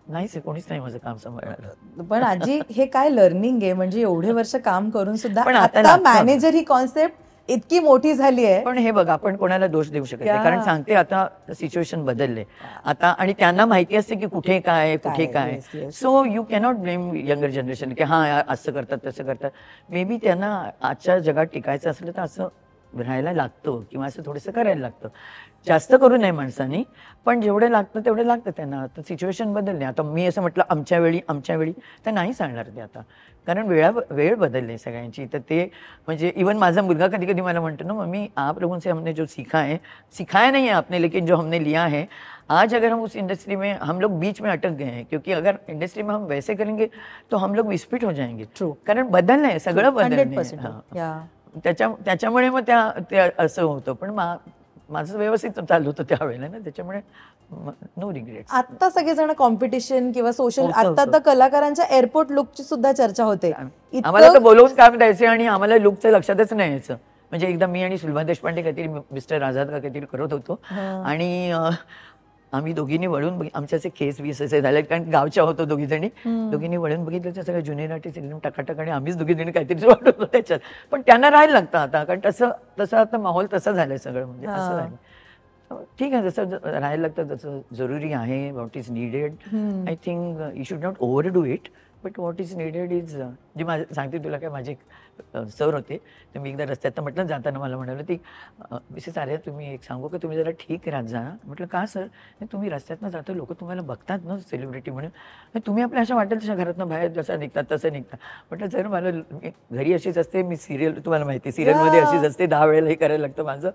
नाहीच कोणीच नाही माझं काम सांभाळायला. पण आजी हे काय लर्निंग आहे, म्हणजे एवढे वर्ष काम करून सुद्धा पण आता आता लागतं. मॅनेजर ही कॉन्सेप्ट इतकी मोठी झाली आहे. पण हे बघा, आपण कोणाला दोष देऊ शकत या. नाही, कारण सांगते आता सिच्युएशन बदलले आता, आणि त्यांना माहिती असते की कुठे काय कुठे काय, काय. yes, yes. So you cannot blame younger generation की हा असं करतात तसं करतात. मे बी त्यांना आजच्या जगात टिकायचं असलं तर असं राहायला लागतं किंवा असं थोडंसं करायला लागतं. जास्त करू नये माणसांनी, पण जेवढं लागतं तेवढं लागतं त्यांना. आता सिच्युएशन बदलली. आता मी असं म्हटलं आमच्या वेळी तर नाही चालणार ते आता, कारण वेळ बदलली सगळ्यांची. तर ते म्हणजे इवन माझा मुलगा कधी कधी मला म्हणतो ना, मम्मी आप लोगों से हमने जो सिखाया नहीं है आपने, लेकिन जो हमने लिया है, आज अगर हम उस इंडस्ट्री में हम लोग बीच में अटक गए हैं, क्योंकि अगर इंडस्ट्री में हम वैसे करेंगे तो हम लोग विस्फिट हो जाएंगे. True. कारण बदललंय सगळं, 100%. बदललंय. या. त्याच्यामुळे मग ते असं होतं. पण माझं व्यवस्थित चालू होतं त्यावेळेला ना, त्याच्यामुळे नो रिग्रेट. आता सगळेजण कॉम्पिटिशन किंवा सोशल, होतं, आता होतं. तर कलाकारांच्या एअरपोर्ट लुकची सुद्धा चर्चा होते. आम्हाला तर बोलवून काम द्यायचे आणि आम्हाला लुकचं लक्षातच नाही यायचं. म्हणजे एकदा मी आणि सुलभा देशपांडे काहीतरी मिस्टर आझाद का काहीतरी करत होतो, आणि आम्ही दोघींनी वळून आमचे असे केस बीस असे झाले, कारण गावच्या होतो दोघींनी वळून बघितलं तर सगळं ज्युनियर आर्टिस्ट एकदम टकाटक, आणि आम्हीच दोघीजणी काहीतरी वाटत होतो त्याच्यात. पण त्यांना राहायला लागतं आता, कारण तसं आता माहोल तसं झालंय सगळं, म्हणजे असं झालं. ठीक आहे, जसं राहायला लागतं तसं जरुरी आहे. What is needed, I think you should not over do it, but what is needed is. जे माझे सांगते तुला, काय माझे सर होते, तर मी एकदा रस्त्यात म्हटलं जाताना मला म्हणाले ती, मिसेस आर्या तुम्ही एक सांगू का, तुम्ही जरा ठीक राहत जा. म्हटलं का सर, तुम्ही रस्त्यातनं जातो, लोक तुम्हाला बघतात ना सेलिब्रिटी म्हणून, तुम्ही आपल्या अशा वाटेल तशा घरातनं बाहेर जसं निघतात तसं निघतात. म्हटलं सर मला घरी अशीच असते, मी सिरियल, तुम्हाला माहिती सिरियलमध्ये अशीच असते, 10 वेळेला हे करायला लागतं माझं,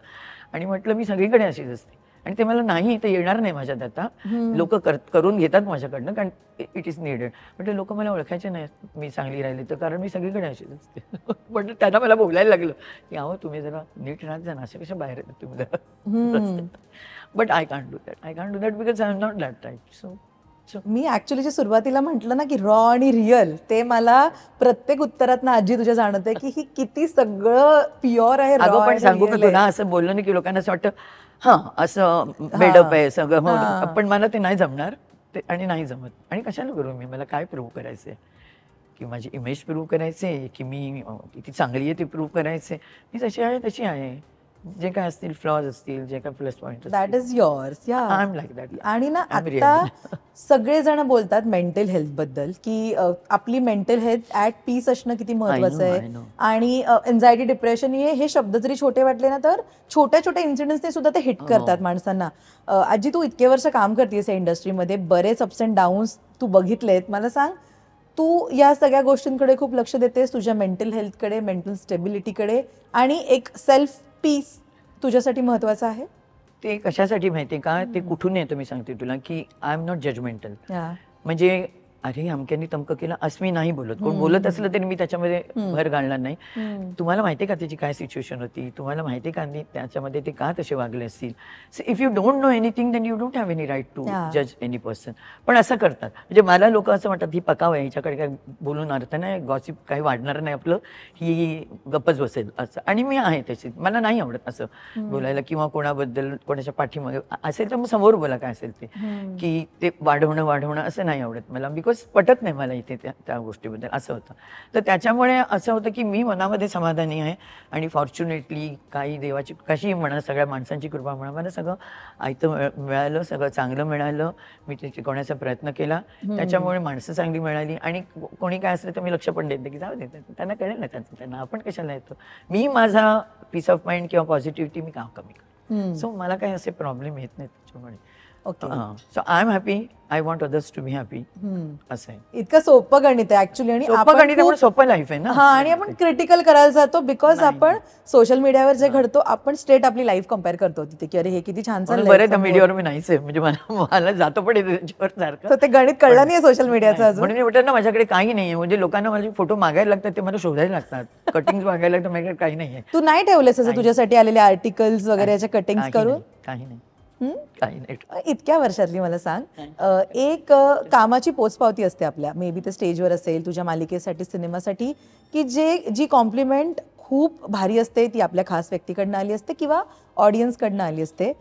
आणि म्हटलं मी सगळीकडे अशीच असते, आणि ते मला नाही ते येणार नाही माझ्यात आता, लोक करून घेतात माझ्याकडनं, कारण इट इज निडेड. म्हटलं लोक मला ओळखायचे नाही मी चांगली राहिली तर, कारण मी सगळीकडे अशीच असते. म्हटलं त्यांना मला बोलायला लागलं की अहो तुम्ही जरा नीट राहत जा ना, असे कशा बाहेर येतात तुम्ही जरा. But I can't do that because I am not that type. So me actually जे सुरुवातीला म्हटलं ना की रॉ आणि रिअल, ते मला प्रत्येक उत्तरात ना आजी तुझ्या जाणवते की ही किती सगळं प्युअर आहे. अगं पण सांगू का तुला, असं बोललं नाही की लोकांना असं वाटतं हा असं बेडअप आहे सगळं, पण मला ते नाही जमणार ते, आणि नाही जमत. आणि कशाला करू मी, मला काय प्रूव्ह करायचंय, की माझी इमेज प्रूव्ह करायचे, की मी किती चांगली आहे ते प्रूव्ह करायचे. मी जशी आहे तशी आहे, जे काय असतील फ्लॉज असतील, जे काय plus point, that is yours. या, आय एम लाईक दॅट. आणि ना आता सगळेजण बोलतात मेंटल हेल्थ बद्दल, की आपली मेंटल हेल्थ ऍट पीस असणं किती महत्वाचं आहे. आणि एन्झायटी, डिप्रेशन हे शब्द जरी छोटे वाटले ना, तर छोट्या छोट्या इन्सिडेंट्सने सुद्धा ते हिट करतात माणसांना. आजी तू इतके वर्ष काम करतेस या इंडस्ट्रीमध्ये, बरेच अप्स अँड डाऊन्स तू बघितलेत. मला सांग, तू या सगळ्या गोष्टींकडे खूप लक्ष देतेस, तुझ्या मेंटल हेल्थकडे, मेंटल स्टेबिलिटीकडे, आणि एक सेल्फ पीस तुझ्यासाठी महत्वाचं आहे. ते कशासाठी माहितीये का, ते कुठून येतं मी सांगते तुला, की आय एम नॉट जजमेंटल. म्हणजे अरे अमक्यानी तमकं केलं असं मी नाही बोलत. कोण बोलत असलं तरी मी त्याच्यामध्ये भर घालणार नाही. तुम्हाला माहितीये का त्याची काय सिच्युएशन होती, तुम्हाला माहितीये का त्याच्यामध्ये ते का तसे वागले असतील. So if you don't know anything then you don't have any right to जज एनी पर्सन. पण असं करतात, म्हणजे मला लोक असं म्हणतात ही पकाव आहे, हिच्याकडे काय बोलून अर्थ नाही, गॉसिप काही वाढणार नाही आपलं, ही गप्पच बसेल असं. आणि मी आहे तशी, मला नाही आवडत असं बोलायला, किंवा कोणाबद्दल कोणाच्या पाठीमागे असेल तर मग समोर बोला काय असेल ते, की ते वाढवणं असं नाही आवडत मला, बिकॉज पटत नाही मला इथे त्या गोष्टीबद्दल, असं होतं. तर त्याच्यामुळे असं होतं की मी मनामध्ये समाधानी आहे, आणि फॉर्च्युनेटली काही देवाची कशी म्हणा, सगळ्या माणसांची कृपा म्हणा, मला सगळं आयतं मिळालं, सगळं चांगलं मिळालं, मी ते शिकवण्याचा प्रयत्न केला, त्याच्यामुळे माणसं चांगली मिळाली. आणि कोणी काय असलं तर मी लक्ष पण देते की जाऊ देतात, त्यांना कळेल ना त्यांना आपण कशाला येतो. मी माझा पीस ऑफ माइंड किंवा पॉझिटिव्हिटी मी काम कमी करतो. सो मला काही असे प्रॉब्लेम येत नाही त्याच्यामुळे. Okay. So I am happy, I want others to be happy, असं आहे. इतकं सोपं गणित आहे ऍक्च्युली. आणि सोपं आपण गणित आहे, खूप- पण सोपं लाईफ आहे ना. हा, आणि आपण क्रिटिकल करायला जातो बिकॉज आपण सोशल मीडियावर जे घडतो आपण स्ट्रेट आपली लाईफ कम्पेअर करतो तिथे की अरे हे किती छान चाललंय. बरेच मीडियावर मी नाहीच आहे, म्हणजे मला जातो पण त्याच्यावर सारखं. तर ते गणित कळलं नाही सोशल मीडियाचं अजून. म्हणून एवढं ना माझ्याकडे काही नाहीये. म्हणजे लोकांना माझे फोटो मागायला लागतात, ते मला शोधायला लागतात. कटिंग मागायला लागतात, माझ्याकडे काही नाहीये. तू नाही ठेवलेस असं तुझ्यासाठी आलेले आर्टिकल्स वगैरे याच्या कटिंग्स करून? काही नाही. इतक्या वर्षातली मला सांग, एक कामाची पोचपावती असते आपल्या, मे बी ते स्टेजवर असेल, तुझ्या मालिकेसाठी, सिनेमासाठी, की जी कॉम्प्लिमेंट खूप भारी असते, ती आपल्या खास व्यक्तीकडनं आली असते किंवा ऑडियन्सकडनं आली असते.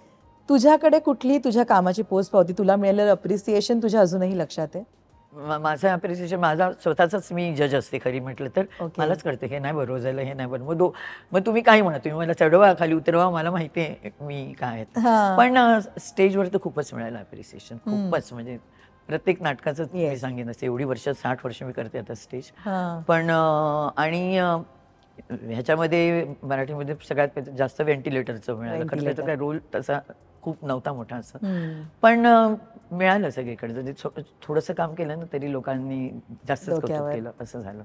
तुझ्याकडे कुठली तुझ्या कामाची पोचपावती, तुला मिळालेलं अप्रिसिएशन तुझ्या अजूनही लक्षात आहे? माझं अप्रिसिएशन माझा स्वतःच मी जज असते खरी म्हटलं तर. मलाच कळतं हे नाही बरोबर झालं, हे नाही बरोबर. मग तुम्ही काय म्हणा, तुम्ही मला चढवा खाली उतरवा, मला माहिती आहे मी काय आहे. पण स्टेजवर तर खूपच मिळालं अप्रिसिएशन, खूपच. म्हणजे प्रत्येक नाटकाचं मी सांगेन असं, एवढी वर्ष 60 वर्ष मी करते आता स्टेज. पण आणि ह्याच्यामध्ये मराठीमध्ये सगळ्यात जास्त व्हेंटिलेटरचं मिळालं. खरं त्याचा काय रोल तसा खूप नव्हता मोठा असं, पण मिळालं सगळीकडे. थोडंसं काम केलं ना तरी लोकांनी जास्त कौतुक केलं, असं झालं.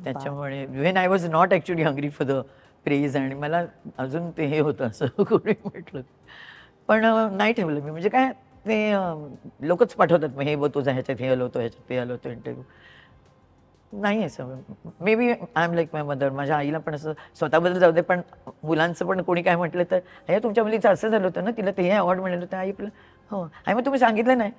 त्याच्यामुळे when I was not actually hungry for the praise, आणि मला अजून ते हे होतं असं कोणी म्हटलं, पण नाही ठेवलं मी. म्हणजे काय ते लोकच पाठवतात, मग हे तुझा ह्याच्यात हे आलं होतं, ह्याच्यात ते आलं होतं इंटरव्ह्यू. नाही असं. Maybe I am like my mother. माझ्या आईला पण असं स्वतःबद्दल जाऊ दे, पण मुलांचं पण कोणी काय म्हटलं तर, हे तुमच्या मुलीचं असं झालं होतं ना, तिला ते हे अवॉर्ड मिळालं होतं. आई आपलं हो, आई मग तुम्ही सांगितलं नाही,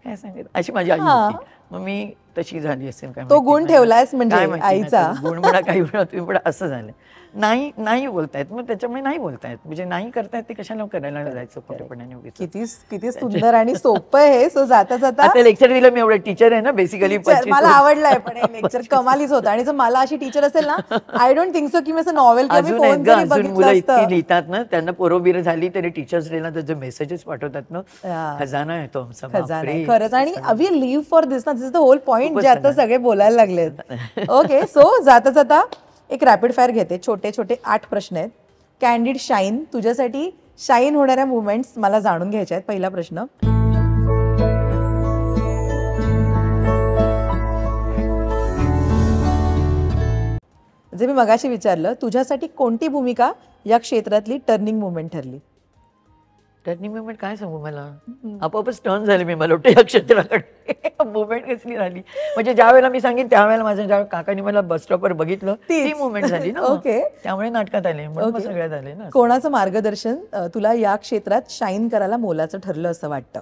काय सांगितलं, अशी माझी आई होती. मग मी तशी झाली असेल काय, तो गुण ठेवलायस म्हणजे आईचा. गुण म्हणा काही म्हणा तुम्ही, पण असं झालं. नाही बोलतायत, मग त्याच्यामुळे नाही बोलतायत. म्हणजे नाही करतायत ते कशाला करायला जायचं खोटेपणाने. किती सुंदर आणि सोपं आहे. सो जाता आता लेक्चर दिलं मी, एवढं टीचर आहे ना बेसिकली. मला आवडलंय पण हे लेक्चर कमालीच होतं. आणि जर मला अशी टीचर असेल ना, आय डोंट थिंक सो की मी असं नॉवेल अजून मुलं इतकी लिहितात ना, त्यांना पोरोबिर झाली तरी टीचर्स डेला त्याचे मेसेजेस पाठवतात ना, खजाना येतो आमचा. खजाना खरंच. आणि वी लिव्ह फॉर दिस ना, दिस इज द होल पॉइंट जे आता सगळे बोलायला लागलेत. ओके, सो जाता जाता एक रॅपिड फायर घेते. छोटे छोटे 8 प्रश्न आहेत. कॅन्डिड शाईन, तुझ्यासाठी शाईन होणाऱ्या मुवमेंट्स मला जाणून घ्यायच्या आहेत. पहिला प्रश्न, जे मी मगाशी विचारलं, तुझ्यासाठी कोणती भूमिका या क्षेत्रातली टर्निंग मुवमेंट ठरली? टर्निंग मुवमेंट काय सांगू, मला आपोआपच टर्न झाले मी, मला वाटतं या क्षेत्राकडे. मुवमेंट कसली झाली म्हणजे ज्या वेळेला मी सांगेन त्यावेळेला माझ्या ज्या काकांनी मला बस स्टॉपवर बघितलं ती मुवमेंट झाली ना. ओके, त्यामुळे नाटकात आले, म्हणून सगळ्यात आले ना. कोणाचं मार्गदर्शन तुला या क्षेत्रात शाईन करायला मोलाचं ठरलं असं वाटतं?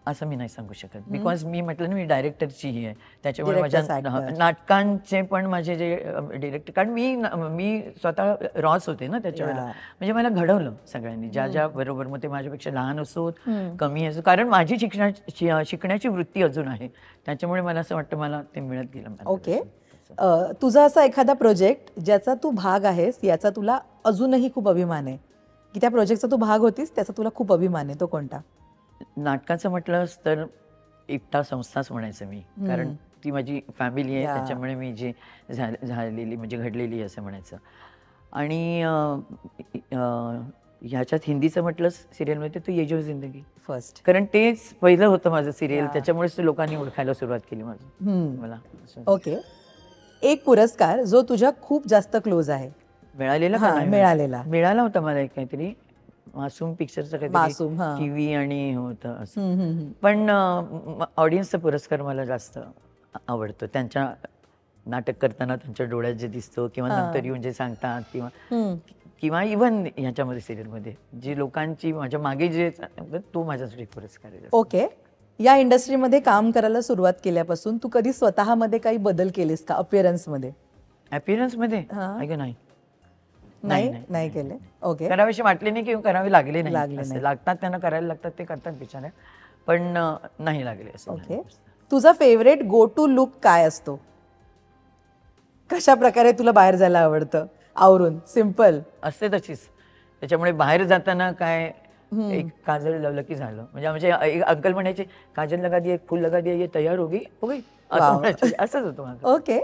असं मी नाही सांगू शकत, बिकॉज मी म्हटलं ना मी डायरेक्टरची ही आहे, त्याच्यामुळे माझ्या नाटकांचे पण माझे जे डिरेक्टर, कारण मी स्वतः रॉस होते ना त्याच्यावेळेला, म्हणजे मला घडवलं सगळ्यांनी ज्या बरोबर. मग ते माझ्यापेक्षा लहान असोत कमी असो, कारण माझी शिकण्याची वृत्ती अजून आहे, त्याच्यामुळे मला असं वाटतं मला ते मिळत गेलं. ओके, तुझा असा एखादा प्रोजेक्ट ज्याचा तू भाग आहेस, याचा तुला अजूनही खूप अभिमान आहे, की त्या प्रोजेक्टचा तू भाग होतीस, त्याचा तुला खूप अभिमान आहे, तो कोणता? नाटकाचं म्हटलंस तर एकटा संस्थाच म्हणायचं मी, कारण ती माझी फॅमिली आहे, त्याच्यामुळे मी जे झालेली म्हणजे घडलेली असं म्हणायचं. आणि ह्याच्यात हिंदीचं म्हटलंस सिरियलमध्ये तो ये जो जिंदगी फर्स्ट, कारण तेच पहिलं होतं माझं सिरियल, त्याच्यामुळेच ते लोकांनी ओळखायला सुरुवात केली माझं मला. ओके, एक पुरस्कार जो तुझ्या खूप जास्त क्लोज आहे, मिळाला होता मला एक काहीतरी मासूम पिक्चरचं काहीतरी टीव्ही आणि होतं असं, पण ऑडियन्सचा पुरस्कार मला जास्त आवडतो. त्यांच्या नाटक करताना त्यांच्या डोळ्यात जे दिसतो, किंवा नंतर येऊन जे सांगतात, किंवा इव्हन ह्याच्यामध्ये सिरियलमध्ये जी लोकांची माझ्या मागे जे, तो माझ्यासाठी पुरस्कार आहे. ओके, या इंडस्ट्रीमध्ये काम करायला सुरुवात केल्यापासून तू कधी स्वतःमध्ये काही बदल केलेस का? अपिअरन्समध्ये नाही केले? ओके, करावेशी वाटले नाही किंवा करावे लागले नाही, लागतात त्यांना करायला लागतात, ते करतात बिचारे, पण नाही लागले असं. ओके, तुझा फेवरेट गो टू लुक काय असतो? कशा प्रकारे तुला बाहेर जायला आवडतं? आवरून सिंपल असते तशीच, त्याच्यामुळे बाहेर जाताना काय एक काजळ लावलं की झालं. म्हणजे आमचे एक अंकल म्हणायचे, काजल लगा दिए, फुल लगा दिए, ये तयार होगी असं म्हणायचे, असंच होतं माझं. ओके,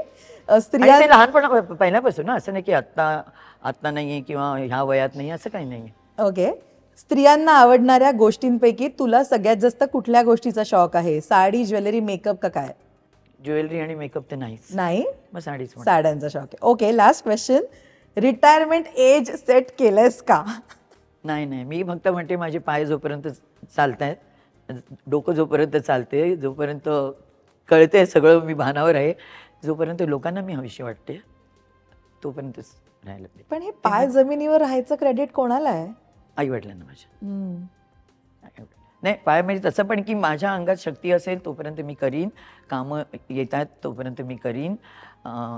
स्त्रिया लहानपणा पहिल्यापासून ना, असं नाही की आत्ता नाहीये किंवा ह्या वयात नाही, असं काही नाहीये. ओके, स्त्रियांना आवडणाऱ्या गोष्टींपैकी तुला सगळ्यात जास्त कुठल्या गोष्टीचा शौक आहे? साडी, ज्वेलरी, मेकअप का काय? ज्वेलरी आणि मेकअप तर नाहीच, नाही, मग साडीच म्हणते. साड्यांचा शौक आहे. Okay, last question. Retirement age set केलंयस का? नाही, मी फक्त म्हणते माझे पाय जोपर्यंत चालतायत, डोकं जोपर्यंत चालते, जोपर्यंत कळते सगळं, मी भानावर आहे, जोपर्यंत लोकांना मी हवीशी वाटते तोपर्यंतच राहायला पाहिजे. पण हे पाय जमिनीवर राहायचं क्रेडिट कोणाला आहे? आई वडिलांना माझ्या. नाही, पाय म्हणजे तसं पण की माझ्या अंगात शक्ती असेल तोपर्यंत मी करीन, कामं येतात तोपर्यंत मी करीन.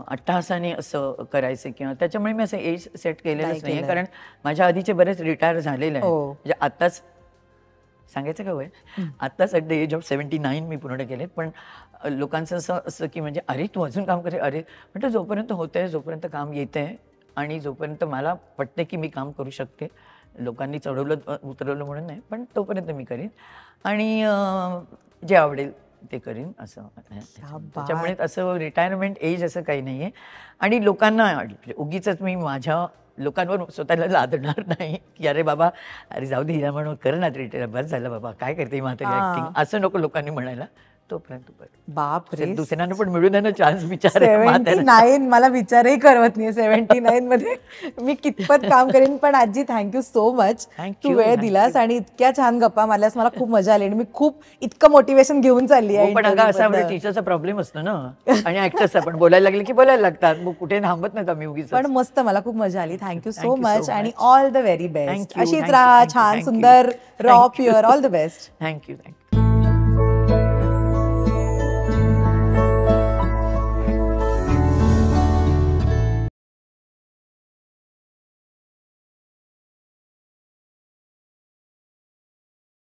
अट्टहासाने असं करायचं किंवा त्याच्यामुळे मी असं एज सेट केलेलंच नाही, कारण माझ्या आधीचे बरेच रिटायर झालेले आहेत. म्हणजे आत्ताच सांगायचं का वय, आत्ताच ॲट द एज ऑफ 79 मी पूर्ण केलेत. पण लोकांचं असं की म्हणजे अरे तू अजून काम करे, अरे म्हटलं जोपर्यंत होतंय, जोपर्यंत काम येतंय आणि जोपर्यंत मला वाटतं की मी काम करू शकते, लोकांनी चढवलं उतरवलं म्हणून नाही, पण तोपर्यंत मी करीन आणि जे आवडेल ते करीन असं. त्याच्यामुळे असं रिटायरमेंट एज असं काही नाही आहे. आणि लोकांना उगीच मी माझ्या लोकांवर स्वतःला लादणार नाही की अरे बाबा, अरे जाऊ दे हिला म्हणून कर ना रिटायर, बस झालं बाबा, काय करते म्हातारी ऍक्टिंग, असं नको लोकांनी म्हणायला. तोपर्यंत बाप रे, दुसऱ्यांना पण मिळू दे ना चान्स. विचार 79 मला विचारही करवत नाही. 79 मध्ये मी कितपत काम करेन. पण आजी, थँक्यू सो मच, तू वेळ दिलास आणि इतक्या छान गप्पा मारल्यास. मला खूप मजा आली आणि मी खूप इतकं मोटिवेशन घेऊन चालली आहे. पण अगं असा टीचरचा प्रॉब्लेम असतो ना, आणि ऍक्टर्सचा पण बोलायला लागले की बोलायला लागतात, मग कुठे थांबत नाही आम्ही उगीच. पण मस्त, मला खूप मजा आली. थँक्यू सो मच आणि ऑल द व्हेरी बेस्ट. अशीच राहा छान, सुंदर, raw, pure. All the best. Thank you.